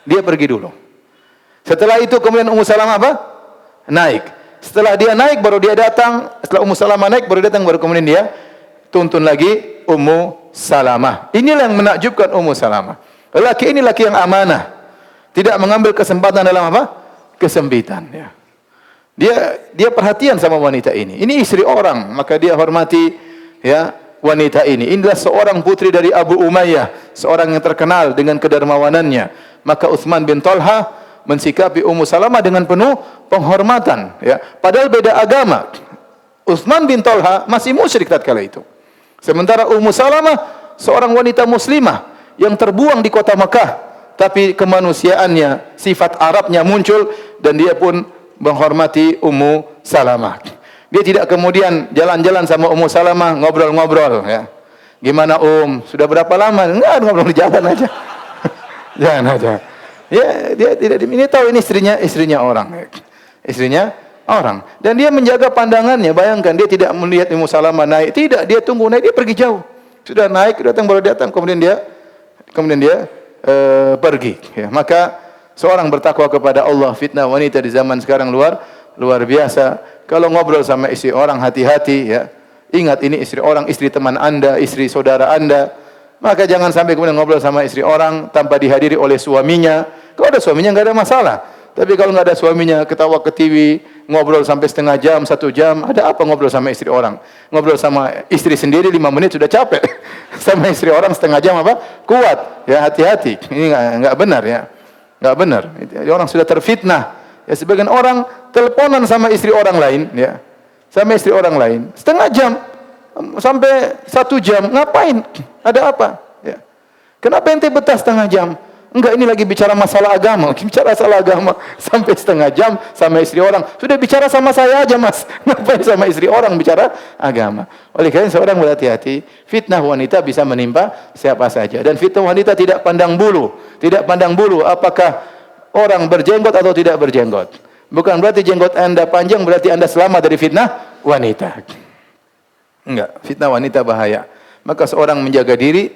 Dia pergi dulu. Setelah itu kemudian Ummu Salamah apa? Naik. Setelah dia naik baru dia datang, setelah Ummu Salamah naik baru datang, baru kemudian dia tuntun lagi Ummu Salamah. Inilah yang menakjubkan Ummu Salamah. Lelaki ini laki yang amanah. Tidak mengambil kesempatan dalam apa? Kesempitan, ya. Dia perhatian sama wanita ini. Ini istri orang, maka dia hormati ya wanita ini. Inilah seorang putri dari Abu Umayyah, seorang yang terkenal dengan kedermawanannya. Maka Utsman bin Talha mensikapi Ummu Salamah dengan penuh penghormatan, ya. Padahal beda agama. Utsman bin Talha masih musyrik tatkala itu. Sementara Ummu Salamah seorang wanita muslimah yang terbuang di kota Mekah, tapi kemanusiaannya, sifat Arabnya muncul dan dia pun menghormati Ummu Salamah. Dia tidak kemudian jalan-jalan sama Ummu Salamah ngobrol-ngobrol, ya. Gimana sudah berapa lama? Enggak, ngobrol di jalan aja. Jangan aja. Ya, dia tidak ini tahu ini istrinya orang. Istrinya orang. Dan dia menjaga pandangannya. Bayangkan dia tidak melihat Ummu Salamah naik. Tidak, dia tunggu naik, dia pergi jauh. Sudah naik, datang baru datang, kemudian dia pergi. Ya, maka seorang bertakwa kepada Allah, fitnah wanita di zaman sekarang luar biasa. Kalau ngobrol sama istri orang hati-hati, ya. Ingat ini istri orang, istri teman Anda, istri saudara Anda. Maka jangan sampai kemudian ngobrol sama istri orang tanpa dihadiri oleh suaminya. Kalau ada suaminya enggak ada masalah. Tapi kalau enggak ada suaminya, ketawa ke TV, ngobrol sampai setengah jam, 1 jam, ada apa ngobrol sama istri orang? Ngobrol sama istri sendiri 5 menit sudah capek. Sama istri orang setengah jam apa? Kuat. Ya, hati-hati. Ini enggak benar, ya. Enggak benar. Orang sudah terfitnah. Ya, sebagian orang teleponan sama istri orang lain, ya. Sama istri orang lain setengah jam sampai 1 jam, ngapain? Ada apa? Ya. Kenapa ente betah setengah jam? Enggak, ini lagi bicara masalah agama. Bicara masalah agama sampai setengah jam sama istri orang. Sudah bicara sama saya aja, Mas. Ngapain sama istri orang bicara agama? Oleh karena seorang berhati-hati, fitnah wanita bisa menimpa siapa saja. Dan fitnah wanita tidak pandang bulu. Tidak pandang bulu apakah orang berjenggot atau tidak berjenggot. Bukan berarti jenggot Anda panjang berarti Anda selamat dari fitnah wanita. Enggak, fitnah wanita bahaya. Maka seorang menjaga diri,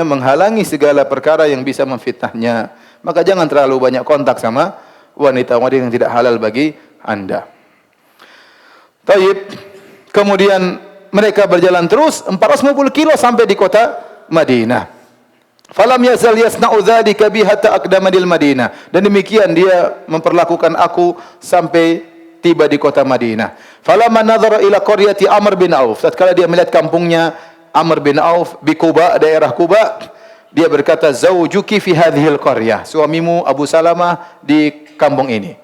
menghalangi segala perkara yang bisa memfitnahnya. Maka jangan terlalu banyak kontak sama wanita-wanita yang tidak halal bagi Anda. Taib. Kemudian mereka berjalan terus 450 kilo sampai di kota Madinah. Falam yazal yasna'u dzalika bi hatta aqdamadil Madinah. Dan demikian dia memperlakukan aku sampai tiba di kota Madinah. Falamma nadhara ila qaryati Amr bin Auf. Tatkala dia melihat kampungnya Amr bin Auf di Quba, daerah Quba, dia berkata, "Zawjuki fi hadhil qaryah." Suamimu Abu Salamah di kampung ini.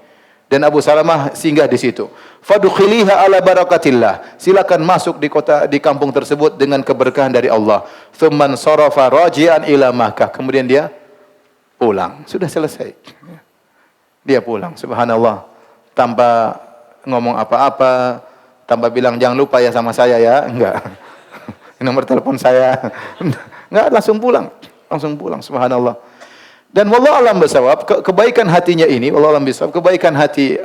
Dan Abu Salamah singgah di situ. Fadkhiliha ala barakatillah. Silakan masuk di kampung tersebut dengan keberkahan dari Allah. Tsumman sarafa raji'an ila Makkah. Kemudian dia pulang. Sudah selesai. Dia pulang. Subhanallah. Tanpa ngomong apa-apa, tanpa bilang jangan lupa ya sama saya ya, enggak. Nomor telepon saya. Enggak, langsung pulang, subhanallah. Dan wallahu alam bisawab, kebaikan hatinya ini, wallahu alam bisawab, kebaikan hati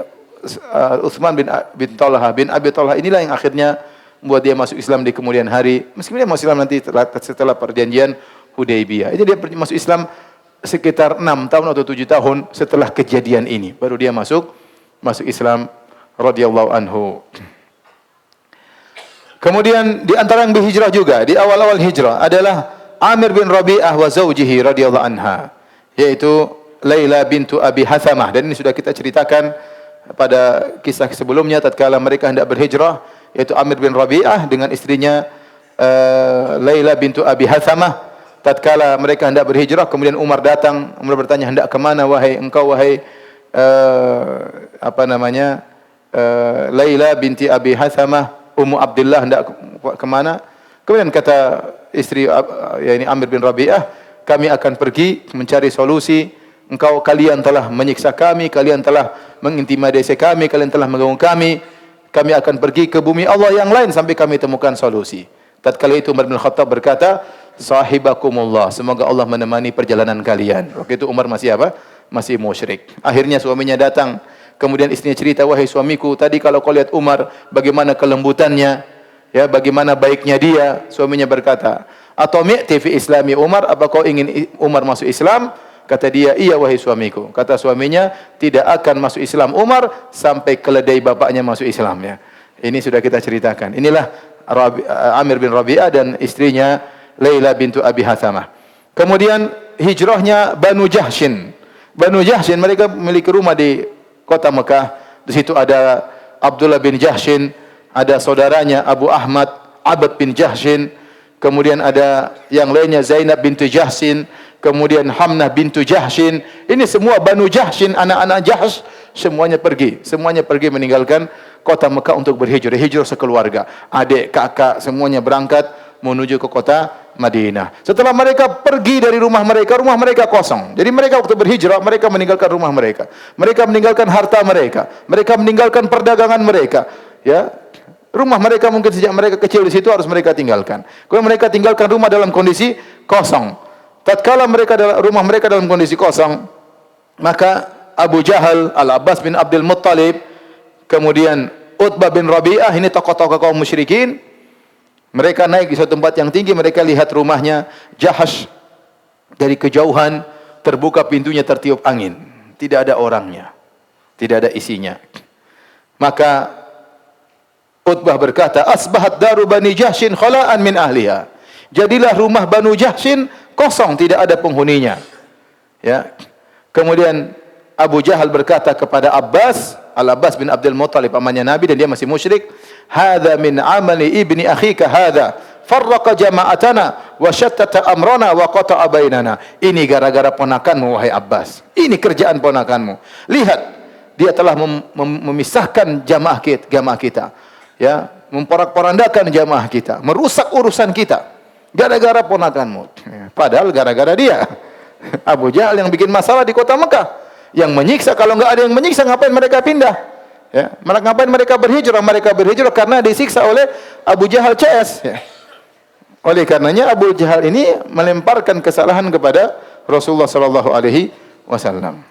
Utsman bin Abi Talha inilah yang akhirnya membuat dia masuk Islam di kemudian hari. Meskipun dia masuk Islam nanti setelah perjanjian Hudaybiyah. Itu dia masuk Islam sekitar 6 tahun atau 7 tahun setelah kejadian ini, baru dia masuk Islam radhiyallahu anhu. Kemudian di antara yang berhijrah juga di awal-awal hijrah adalah Amir bin Rabi'ah wa zawjihi radhiyallahu anha, yaitu Laila bintu Abi Hathamah. Dan ini sudah kita ceritakan pada kisah sebelumnya tatkala mereka hendak berhijrah, yaitu Amir bin Rabi'ah dengan istrinya Laila bintu Abi Hathamah. Tatkala mereka hendak berhijrah, kemudian Umar datang, Umar bertanya, "Hendak ke mana wahai Laila binti Abi Hathamah, Ummu Abdullah, hendak ke mana?" Kemudian kata istri yakni Amir bin Rabi'ah, kami akan pergi mencari solusi. Kalian telah menyiksa kami, kalian telah mengintimidasi kami, kalian telah mengganggu kami. Kami akan pergi ke bumi Allah yang lain sampai kami temukan solusi. Tatkala itu Umar bin Khattab berkata, sahibakumullah, semoga Allah menemani perjalanan kalian. Waktu itu Umar masih apa? Masih musyrik. Akhirnya suaminya datang, kemudian istrinya cerita, wahai suamiku, tadi kalau kau lihat Umar, bagaimana kelembutannya, ya, bagaimana baiknya dia. Suaminya berkata, atau mi'ti fi islami Umar, apa kau ingin Umar masuk Islam? Kata dia, iya wahai suamiku. Kata suaminya, tidak akan masuk Islam Umar sampai keledai bapaknya masuk Islam, ya. Ini sudah kita ceritakan. Inilah Amir bin Rabi'ah dan istrinya Laila bintu Abi Hathamah. Kemudian hijrahnya Banu Jahshin. Banu Jahshin mereka memiliki rumah di kota Mekah. Di situ ada Abdullah bin Jahshin, ada saudaranya Abu Ahmad Abad bin Jahshin. Kemudian ada yang lainnya Zainab bintu Jahshin, kemudian Hamnah bintu Jahshin. Ini semua Banu Jahshin, anak-anak Jahsh, semuanya pergi meninggalkan kota Mekah untuk berhijrah, hijrah sekeluarga. Adik, kakak, semuanya berangkat menuju ke kota Madinah. Setelah mereka pergi dari rumah mereka kosong. Jadi mereka waktu berhijrah, mereka meninggalkan rumah mereka. Mereka meninggalkan harta mereka. Mereka meninggalkan perdagangan mereka. Ya, rumah mereka mungkin sejak mereka kecil di situ harus mereka tinggalkan. Kalau mereka tinggalkan rumah dalam kondisi kosong. Tatkala rumah mereka dalam kondisi kosong, maka Abu Jahal, Al-Abbas bin Abdul Muttalib, kemudian Utbah bin Rabi'ah, ini tokoh-tokoh kaum musyrikin. Mereka naik di suatu tempat yang tinggi, mereka lihat rumahnya Jahash dari kejauhan, terbuka pintunya, tertiup angin. Tidak ada orangnya, tidak ada isinya. Maka Utbah berkata, asbahat daru Bani Jahshin khala'an min ahliha. Jadilah rumah Banu Jahshin kosong, tidak ada penghuninya. Ya. Kemudian Abu Jahal berkata kepada Abbas, Al-Abbas bin Abdul Muttalib, pamannya Nabi dan dia masih musyrik, hadza min amali ibni akhika hadza, farraqa jama'atana wa shattata amrana wa qata'a bainana. Ini gara-gara ponakanmu wahai Abbas. Ini kerjaan ponakanmu. Lihat, dia telah memisahkan jamaah kita. Ya, memporak-porandakan jamaah kita, merusak urusan kita gara-gara ponakanmu. Padahal gara-gara dia. Abu Jahal yang bikin masalah di kota Mekah, yang menyiksa. Kalau enggak ada yang menyiksa, ngapain mereka pindah? Ya, ngapain mereka berhijrah? Mereka berhijrah karena disiksa oleh Abu Jahal CS. Ya. Oleh karenanya Abu Jahal ini melemparkan kesalahan kepada Rasulullah sallallahu alaihi wasallam.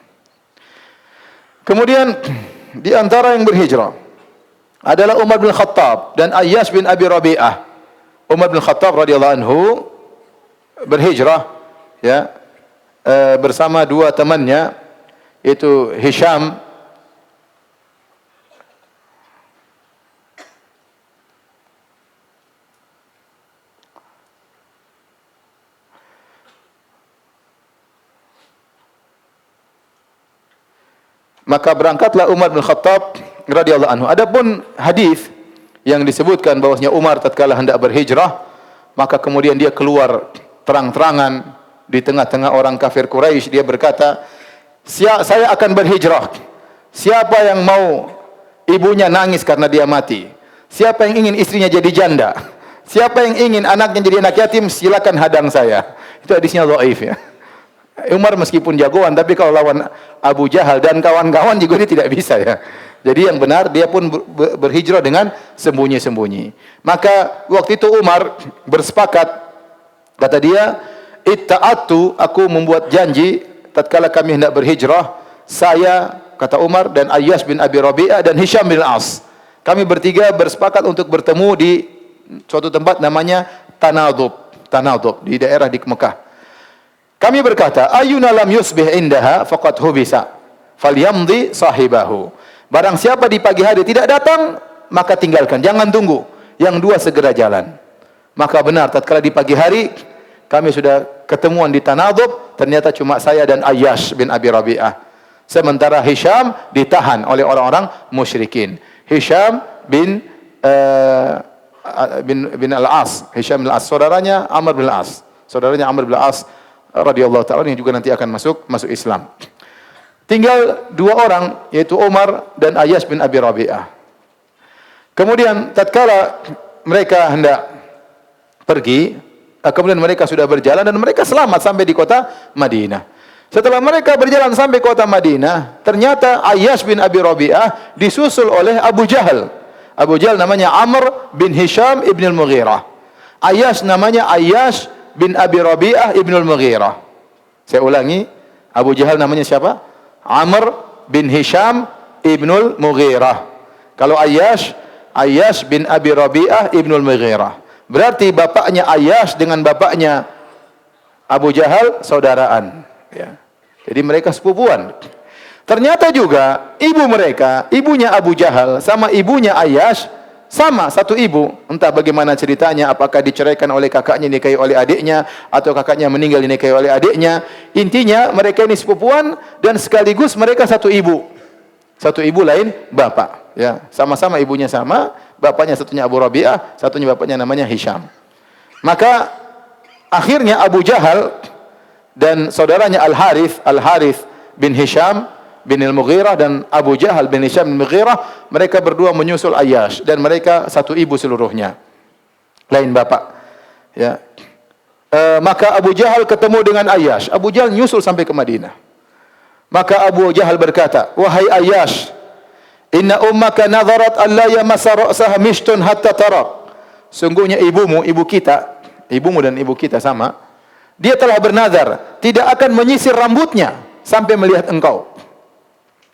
Kemudian di antara yang berhijrah adalah Umar bin Khattab dan Ayyash bin Abi Rabi'ah. Umar bin Khattab radhiyallahu anhu berhijrah, ya, bersama dua temannya, yaitu Hisham maka berangkatlah Umar bin Khattab radhiyallahu anhu. Adapun hadis yang disebutkan bahwasanya Umar tatkala hendak berhijrah, maka kemudian dia keluar terang-terangan di tengah-tengah orang kafir Quraisy, dia berkata, saya akan berhijrah. Siapa yang mau ibunya nangis karena dia mati? Siapa yang ingin istrinya jadi janda? Siapa yang ingin anaknya jadi anak yatim? Silakan hadang saya. Itu hadisnya dhaif, ya. Umar meskipun jagoan, tapi kalau lawan Abu Jahal dan kawan-kawan juga dia tidak bisa, ya. Jadi yang benar dia pun berhijrah dengan sembunyi-sembunyi. Maka waktu itu Umar bersepakat, kata dia, itta'atu, aku membuat janji tatkala kami hendak berhijrah, saya, kata Umar, dan Ayyash bin Abi Rabi'ah dan Hisham bin As, kami bertiga bersepakat untuk bertemu di suatu tempat namanya Tanadub di daerah di Mekah. Kami berkata, ayyuna lam yusbih indaha faqad hubisa falyamdi sahibahu. Barang siapa di pagi hari tidak datang, maka tinggalkan, jangan tunggu. Yang dua segera jalan. Maka benar, tatkala di pagi hari kami sudah ketemuan di Tanadub, ternyata cuma saya dan Ayyash bin Abi Rabi'ah. Sementara Hisham ditahan oleh orang-orang musyrikin. Hisham bin Al-As, Hisham bin Al-As, saudaranya Amr bin Al-As. Saudaranya Amr bin Al-As radhiyallahu ta'ala, yang juga nanti akan masuk Islam. Tinggal dua orang, yaitu Umar dan Ayyash bin Abi Rabi'ah. Kemudian tatkala mereka hendak pergi, kemudian mereka sudah berjalan dan mereka selamat sampai di kota Madinah. Setelah mereka berjalan sampai kota Madinah, ternyata Ayyash bin Abi Rabi'ah disusul oleh Abu Jahal. Abu Jahal namanya Amr bin Hisham ibn al-Mughirah. Ayyash namanya Ayyash bin Abi Rabi'ah ibn al-Mughirah. Saya ulangi, Abu Jahal namanya siapa? Amr bin Hisham ibn al-Mughirah. Kalau Ayyash, Ayyash bin Abi Rabi'ah ibn al-Mughirah. Berarti bapaknya Ayyash dengan bapaknya Abu Jahal saudaraan. Ya. Jadi mereka sepupuan. Ternyata juga ibu mereka, ibunya Abu Jahal sama ibunya Ayyash sama satu ibu. Entah bagaimana ceritanya, apakah diceraikan oleh kakaknya dinikahi oleh adiknya atau kakaknya meninggal dinikahi oleh adiknya. Intinya mereka ini sepupuan dan sekaligus mereka satu ibu. Satu ibu lain bapak, ya. Sama-sama ibunya sama, bapaknya satunya Abu Rabi'ah, satunya bapaknya namanya Hisham. Maka akhirnya Abu Jahal dan saudaranya Al-Harith bin Hisham bin Al-Mughirah dan Abu Jahal bin Hisham bin Al-Mughirah, mereka berdua menyusul Ayyash dan mereka satu ibu seluruhnya, lain bapak. Ya. Maka Abu Jahal ketemu dengan Ayyash. Abu Jahal nyusul sampai ke Madinah. Maka Abu Jahal berkata, "Wahai Ayyash, inna ummaka nadharat an la yamassa ra'saha mishtun hatta tara." Sungguhnya ibu kita, ibumu dan ibu kita sama. Dia telah bernazar tidak akan menyisir rambutnya sampai melihat engkau.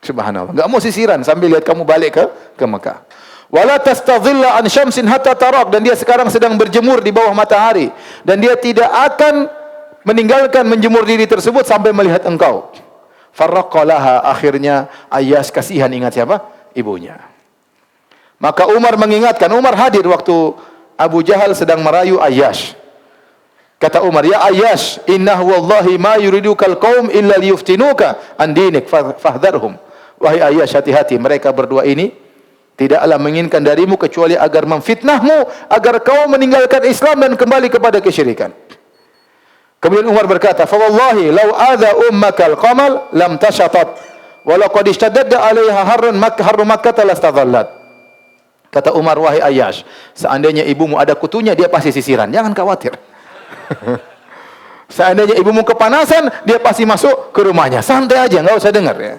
Subhanallah, enggak mau sisiran sampai lihat kamu balik ke Mekah. Wala tastadhilla an syamsin hatta tarak, dan dia sekarang sedang berjemur di bawah matahari dan dia tidak akan meninggalkan menjemur diri tersebut sampai melihat engkau. Farraqalaha, akhirnya Ayyash kasihan ingat siapa? Ibunya. Maka Umar mengingatkan, Umar hadir waktu Abu Jahal sedang merayu Ayyash. Kata Umar, "Ya Ayyash, innahu wallahi ma yuridukal qaum illa liyuftinuka an dinik fahdharhum." Wahai Ayyash, hati-hati, mereka berdua ini tidaklah menginginkan darimu kecuali agar memfitnahmu, agar kau meninggalkan Islam dan kembali kepada kesyirikan. Kemudian Umar berkata, "Fa wallahi law adha ummakal qamal lam tashatat wa laqad ishtadda 'alaiha harru Makkah lastadhallat." Kata Umar, "Wahai Ayyash, seandainya ibumu ada kutunya, dia pasti sisiran. Jangan khawatir." Seandainya ibumu kepanasan, dia pasti masuk ke rumahnya. Santai aja, enggak usah dengar, ya.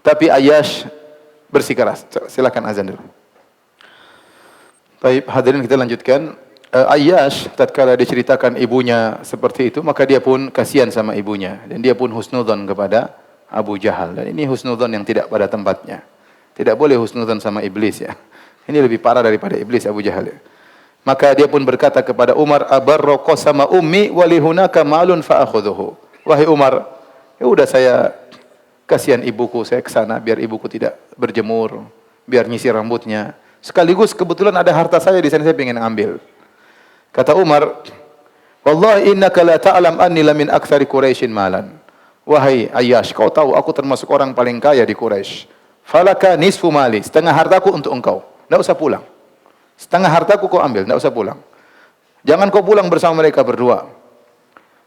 Tapi Ayyash bersikeras. Silakan azan dulu. Baik, hadirin kita lanjutkan. Ayyash tatkala diceritakan ibunya seperti itu, maka dia pun kasihan sama ibunya dan dia pun husnudzon kepada Abu Jahal. Dan ini husnudzon yang tidak pada tempatnya. Tidak boleh husnudzon sama iblis, ya. Ini lebih parah daripada iblis Abu Jahal, ya. Maka dia pun berkata kepada Umar, "Abarra qasama ummi wa li hunaka malun fa akhudhuhu." Wahai Umar, ya udah saya kasihan ibuku, saya ke sana biar ibuku tidak berjemur, biar nyisir rambutnya. Sekaligus kebetulan ada harta saya di sana, saya ingin ambil. Kata Umar, "Wallahi innaka la ta'lam anni la min aktsari Quraisyin malan." Wahai Ayyash, kau tahu aku termasuk orang paling kaya di Quraisy. Falaka nisfu mali, setengah hartaku untuk engkau. Enggak usah pulang. Setengah hartaku kau ambil, tidak usah pulang. Jangan kau pulang bersama mereka berdua.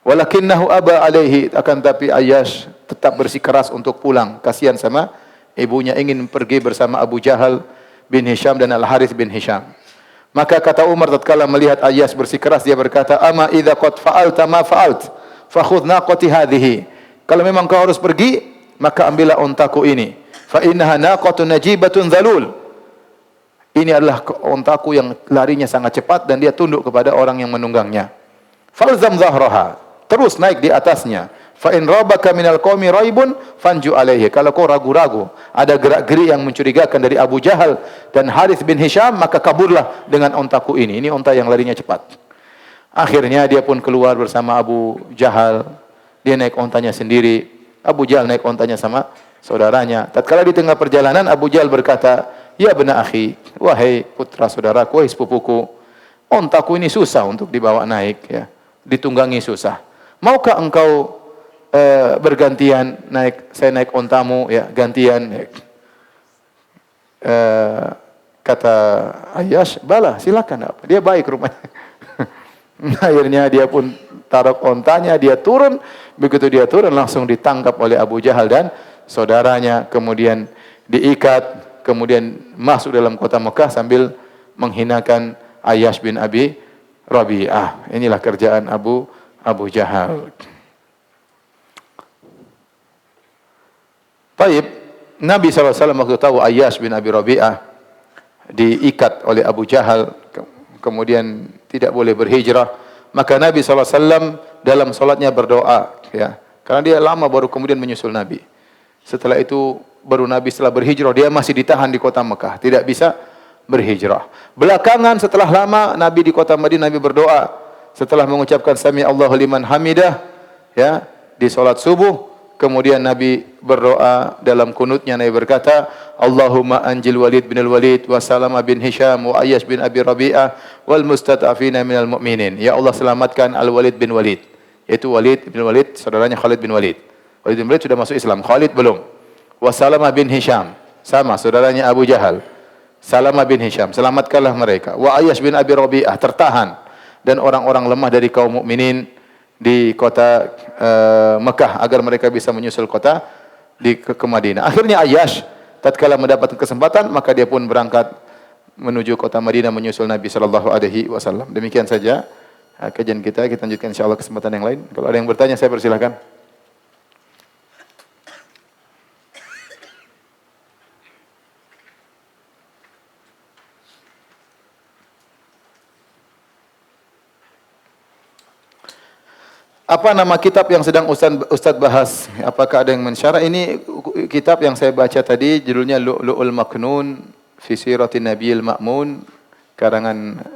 Walakinnahu aba alaihi, akan tapi Ayyash tetap bersikeras untuk pulang. Kasihan sama ibunya, ingin pergi bersama Abu Jahal bin Hisham dan Al-Harith bin Hisham. Maka kata Umar tatkala melihat Ayyash bersikeras, dia berkata, "Ama idza qad fa'alta ma fa'alt, fakhudh naqati hadhihi." Kalau memang kau harus pergi, maka ambillah ontaku ini. Fa innaha naqatun najibatun dzalul. Ini adalah ontaku yang larinya sangat cepat dan dia tunduk kepada orang yang menunggangnya. Falzam zahraha, terus naik di atasnya. Fa in rabaka minal qaumi raibun fanju alaihi. Kalau kau ragu-ragu, ada gerak-gerik yang mencurigakan dari Abu Jahal dan Harith bin Hisham, maka kaburlah dengan ontaku ini. Ini onta yang larinya cepat. Akhirnya dia pun keluar bersama Abu Jahal. Dia naik ontanya sendiri. Abu Jahal naik ontanya sama saudaranya. Tatkala di tengah perjalanan, Abu Jahal berkata, "Ya bena akhi, wahai putra saudaraku, wahai sepupuku, ontaku ini susah untuk dibawa naik, ya. Ditunggangi susah. Maukah engkau bergantian naik, saya naik ontamu, ya, gantian?" Ya. Kata Ayyash, "Bala, silakan." Dia baik rumahnya. Akhirnya dia pun taruh ontanya, dia turun. Begitu dia turun, langsung ditangkap oleh Abu Jahal dan saudaranya, kemudian diikat, kemudian masuk dalam kota Mekah sambil menghinakan Ayyash bin Abi Rabi'ah. Inilah kerjaan Abu Jahal. Taib, Nabi SAW waktu tahu Ayyash bin Abi Rabi'ah diikat oleh Abu Jahal, kemudian tidak boleh berhijrah, maka Nabi SAW dalam solatnya berdoa, ya, karena dia lama baru kemudian menyusul Nabi. Setelah itu baru Nabi setelah berhijrah, dia masih ditahan di kota Mekah, tidak bisa berhijrah. Belakangan setelah lama Nabi di kota Madinah, Nabi berdoa setelah mengucapkan Sami Allahu liman hamidah, ya, di solat subuh. Kemudian Nabi berdoa dalam kunutnya, Nabi berkata, Allahumma anjil Walid bin al-Walid wa Salama bin Hisham wa Ayyash bin Abi Rabi'ah wal mustata'afina minal mu'minin. Ya Allah, selamatkan Al-Walid bin Walid. Yaitu Walid bin Walid, saudaranya Khalid bin Walid. Walid bin Walid sudah masuk Islam, Khalid belum. Wa Salama bin Hisham, sama saudaranya Abu Jahal. Salama bin Hisham, selamatkanlah mereka. Wa Ayyash bin Abi Rabi'ah, tertahan. Dan orang-orang lemah dari kaum mukminin di kota Mekah agar mereka bisa menyusul kota ke Madinah. Akhirnya Ayyash tatkala mendapatkan kesempatan maka dia pun berangkat menuju kota Madinah menyusul Nabi sallallahu alaihi wasallam. Demikian saja kajian kita lanjutkan insyaallah kesempatan yang lain. Kalau ada yang bertanya saya persilakan. Apa nama kitab yang sedang Ustaz bahas? Apakah ada yang mensyarah? Ini kitab yang saya baca tadi, judulnya Lu'lu'ul Maknun fi Siratin Nabiyil Ma'mun, karangan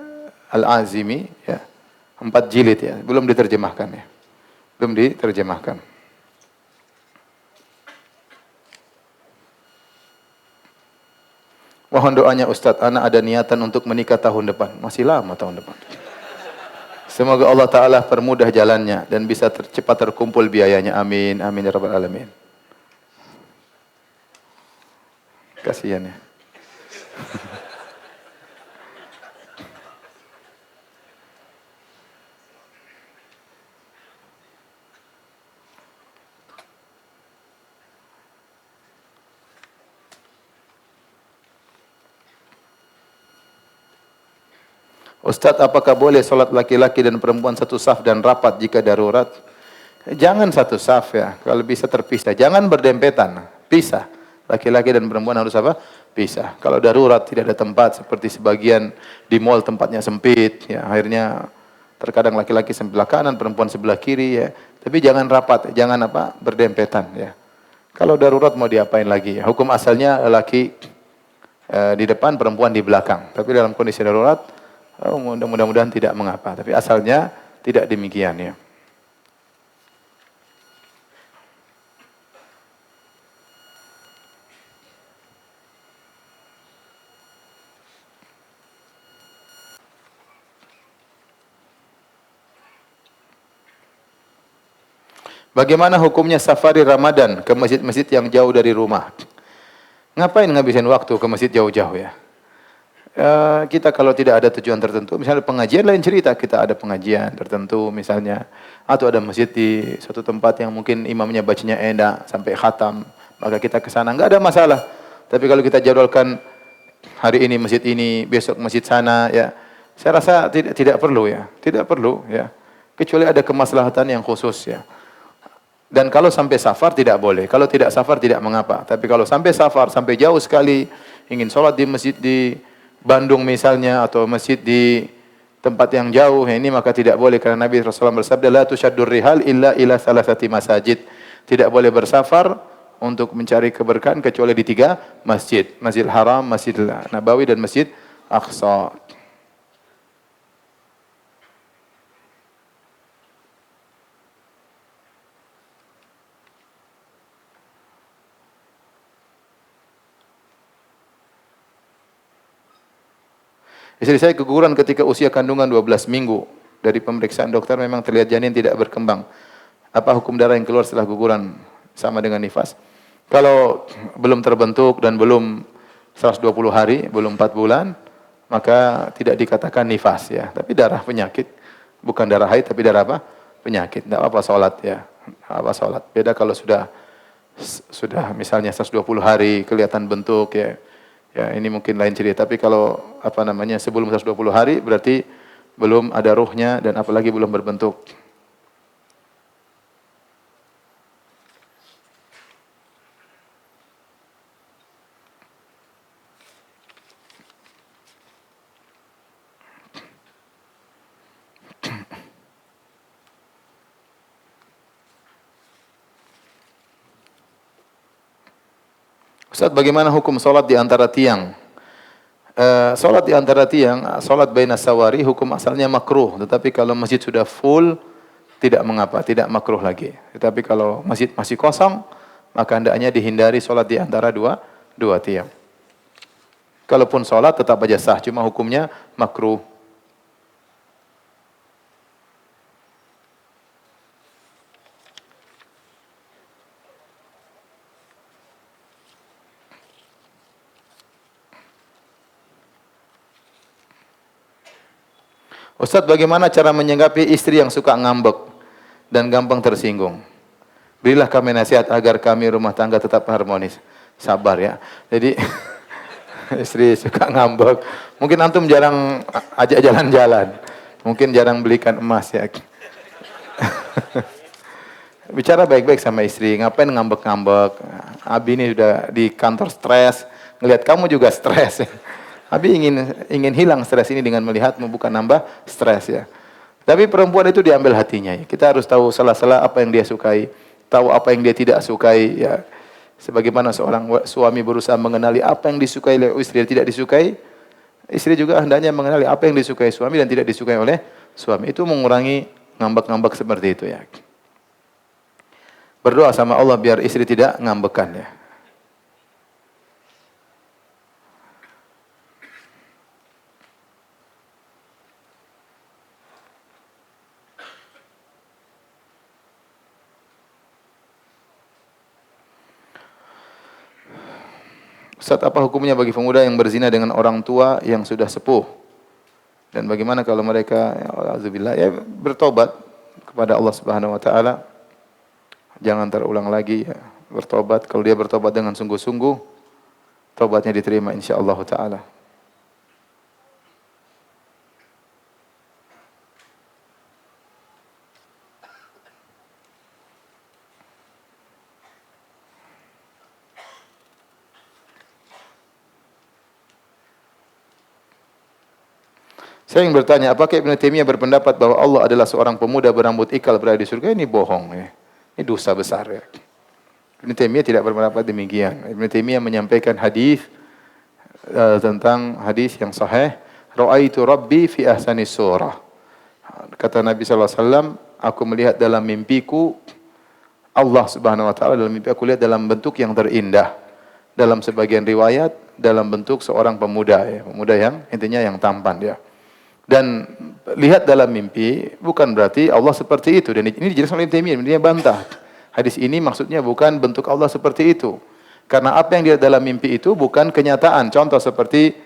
Al-Azimi, ya. 4 jilid, ya. Belum diterjemahkan, ya. Belum diterjemahkan. Mohon doanya Ustaz, anak ada niatan untuk menikah tahun depan. Masih lama tahun depan. Semoga Allah Ta'ala permudah jalannya dan bisa cepat terkumpul biayanya. Amin. Amin ya Rabbal Alamin. Kasihan ya. Ustaz, apakah boleh solat laki-laki dan perempuan satu saf dan rapat jika darurat? Jangan satu saf, ya. Kalau bisa terpisah. Jangan berdempetan. Pisah. Laki-laki dan perempuan harus apa? Pisah. Kalau darurat tidak ada tempat seperti sebagian di mall tempatnya sempit, ya. Akhirnya terkadang laki-laki sebelah kanan, perempuan sebelah kiri, ya. Tapi jangan rapat, jangan apa? Berdempetan, ya. Kalau darurat mau diapain lagi? Ya. Hukum asalnya laki di depan, perempuan di belakang. Tapi dalam kondisi darurat mudah-mudahan tidak mengapa, tapi asalnya tidak demikian, ya. Bagaimana hukumnya safari Ramadan ke masjid-masjid yang jauh dari rumah? Ngapain ngabisin waktu ke masjid jauh-jauh, ya? Kita kalau tidak ada tujuan tertentu, misalnya pengajian lain cerita, kita ada pengajian tertentu misalnya, atau ada masjid di suatu tempat yang mungkin imamnya bacanya enak sampai khatam, maka kita ke sana, enggak ada masalah. Tapi kalau kita jadwalkan hari ini masjid ini, besok masjid sana, ya, saya rasa tidak perlu, ya, tidak perlu, ya, kecuali ada kemaslahatan yang khusus, ya. Dan kalau sampai safar tidak boleh, kalau tidak safar tidak mengapa. Tapi kalau sampai safar, sampai jauh sekali, ingin sholat di masjid di Bandung misalnya, atau masjid di tempat yang jauh, ini maka tidak boleh, karena Nabi SAW bersabda, la tusyaddur rihal illa ila salasati masajid. Tidak boleh bersafar untuk mencari keberkahan kecuali di 3 masjid. Masjidil Haram, Masjidil Nabawi, dan Masjid Aqsa. Istri saya keguguran ketika usia kandungan 12 minggu. Dari pemeriksaan dokter memang terlihat janin tidak berkembang. Apa hukum darah yang keluar setelah guguran sama dengan nifas? Kalau belum terbentuk dan belum 120 hari, belum 4 bulan, maka tidak dikatakan nifas, ya. Tapi darah penyakit, bukan darah haid tapi darah apa? Penyakit. Tidak apa salat, ya. Apa salat. Beda kalau sudah misalnya 120 hari kelihatan bentuk, ya. Ya, ini mungkin lain cerita. Tapi kalau sebelum 120 hari berarti belum ada ruhnya dan apalagi belum berbentuk. Ustaz, bagaimana hukum salat di antara tiang? Salat di antara tiang, salat baina sawari, hukum asalnya makruh. Tetapi kalau masjid sudah full, tidak mengapa, tidak makruh lagi. Tetapi kalau masjid masih kosong, maka hendaknya dihindari salat di antara dua tiang. Kalaupun salat tetap aja sah, cuma hukumnya makruh. Ustaz, bagaimana cara menyikapi istri yang suka ngambek dan gampang tersinggung? Berilah kami nasihat agar kami rumah tangga tetap harmonis. Sabar ya. Jadi istri suka ngambek. Mungkin antum jarang ajak jalan-jalan. Mungkin jarang belikan emas ya. Bicara baik-baik sama istri. Ngapain ngambek-ngambek? Abi ini sudah di kantor stres. Ngelihat kamu juga stres. Abi ingin hilang stres ini dengan melihatmu, bukan nambah stres ya. Tapi perempuan itu diambil hatinya ya. Kita harus tahu salah-salah apa yang dia sukai, tahu apa yang dia tidak sukai ya. Sebagaimana seorang suami berusaha mengenali apa yang disukai oleh istri dan tidak disukai, istri juga hendaknya mengenali apa yang disukai suami dan tidak disukai oleh suami. Itu mengurangi ngambek-ngambek seperti itu ya. Berdoa sama Allah biar istri tidak ngambekan ya. Ustaz, apa hukumnya bagi pemuda yang berzina dengan orang tua yang sudah sepuh? Dan bagaimana kalau mereka ya bertobat kepada Allah Subhanahu wa taala? Jangan terulang lagi ya. Bertobat, kalau dia bertobat dengan sungguh-sungguh, tobatnya diterima insyaallah taala. Saya ingin bertanya, apakah Ibnu Taimiyah berpendapat bahwa Allah adalah seorang pemuda berambut ikal berada di surga? Ini bohong ya. Ini dosa besar ya. Ibnu Taimiyah tidak berpendapat demikian. Ibnu Taimiyah menyampaikan hadis tentang hadis yang sahih, ra'aitu rabbi fi ahsani surah. Kata Nabi sallallahu alaihi wasallam, aku melihat dalam mimpiku Allah Subhanahu wa taala, dalam mimpi aku lihat dalam bentuk yang terindah. Dalam sebagian riwayat dalam bentuk seorang pemuda ya, pemuda yang intinya yang tampan dia. Dan lihat dalam mimpi bukan berarti Allah seperti itu, dan ini dijelaskan oleh Ibnu Taimiyah, dia bantah. Hadis ini maksudnya bukan bentuk Allah seperti itu. Karena apa yang dilihat dalam mimpi itu bukan kenyataan. Contoh seperti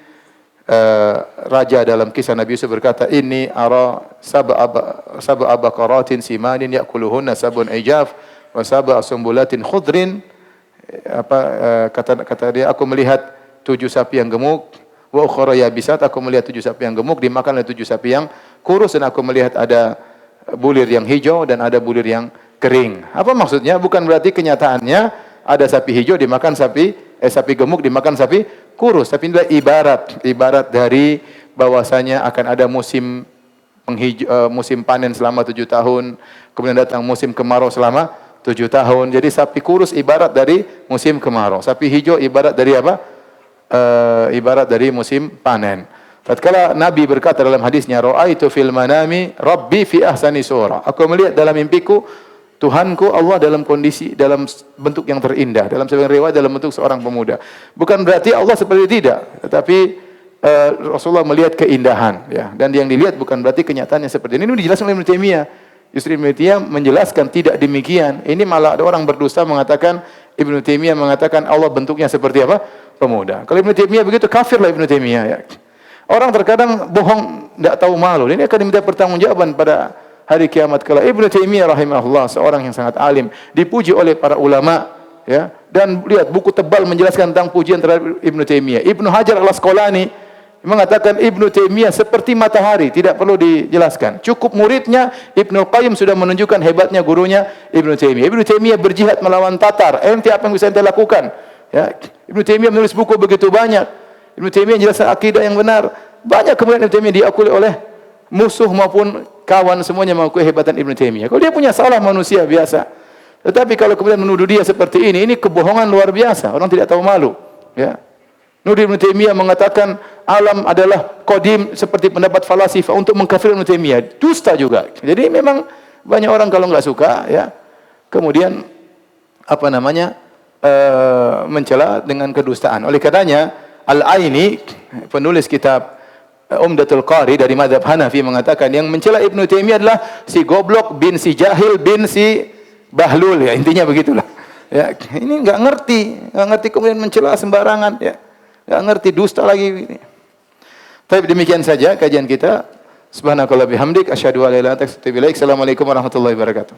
raja dalam kisah Nabi Yusuf berkata, "Inni ara sab'a baqaratin simanin ya'kuluhunna sab'un ijaf wa sab'a sumbulatin khudrin." Kata dia, aku melihat 7 sapi yang gemuk, wa ukhra yabisat, aku melihat 7 sapi yang gemuk dimakan oleh 7 sapi yang kurus, dan aku melihat ada bulir yang hijau dan ada bulir yang kering. Apa maksudnya? Bukan berarti kenyataannya ada sapi hijau dimakan sapi gemuk dimakan sapi kurus, tapi ini ibarat dari bahwasanya akan ada musim panen selama 7 tahun, kemudian datang musim kemarau selama 7 tahun. Jadi sapi kurus ibarat dari musim kemarau, sapi hijau ibarat dari apa? Ibarat dari musim panen. Tatkala Nabi berkata dalam hadisnya, ra'aitu fil manami rabbi fi ahsani surah. Aku melihat dalam mimpiku Tuhanku Allah dalam bentuk yang terindah. Dalam sebagian riwayat dalam bentuk seorang pemuda. Bukan berarti Allah seperti tidak, tetapi Rasulullah melihat keindahan ya. Dan yang dilihat bukan berarti kenyataannya seperti ini. Ini dijelaskan oleh Ibnu Taimiyah. Justru Ibnu Taimiyah menjelaskan tidak demikian. Ini malah ada orang berdusta mengatakan Ibnu Taimiyah mengatakan Allah bentuknya seperti apa? Pemuda. Kalau Ibnu Taimiyah begitu, kafirlah Ibnu Taimiyah ya. Orang terkadang bohong, tidak tahu malu. Ini akan diminta pertanggungjawaban pada hari kiamat kala. Ibnu Taimiyah rahimahullah seorang yang sangat alim, dipuji oleh para ulama ya. Dan lihat buku tebal menjelaskan tentang pujian terhadap Ibnu Taimiyah. Ibnu Hajar Al-Asqalani mengatakan Ibnu Taimiyah seperti matahari, tidak perlu dijelaskan. Cukup muridnya Ibnu Qayyim sudah menunjukkan hebatnya gurunya Ibnu Taimiyah. Ibnu Taimiyah berjihad melawan Tatar. Ente apa yang bisa ente lakukan? Ya, Ibnu Taimiyah menulis buku begitu banyak. Ibnu Taimiyah menjelaskan akidah yang benar. Banyak kemudian Ibnu Taimiyah diakui oleh musuh maupun kawan semuanya mengakui kehebatan Ibnu Taimiyah. Kalau dia punya salah manusia biasa. Tetapi kalau kemudian menuduh dia seperti ini kebohongan luar biasa. Orang tidak tahu malu. Ya. Nuduh Ibnu Taimiyah mengatakan alam adalah qadim seperti pendapat falasifah untuk mengkafirkan Ibnu Taimiyah. Dusta juga. Jadi memang banyak orang kalau enggak suka ya, kemudian mencela dengan kedustaan. Oleh karenanya Al-Aini penulis kitab Umdatul Qari dari mazhab Hanafi mengatakan yang mencela Ibnu Taimiyah adalah si goblok bin si jahil bin si bahlul ya, intinya begitulah. Ya, ini enggak ngerti kemudian mencela sembarangan ya. Enggak ngerti, dusta lagi. Tapi demikian saja kajian kita. Subhanakallah bihamdik asyhadu an la ilaha illa anta astaghfiruka wa atubu ilaik. Assalamualaikum warahmatullahi wabarakatuh.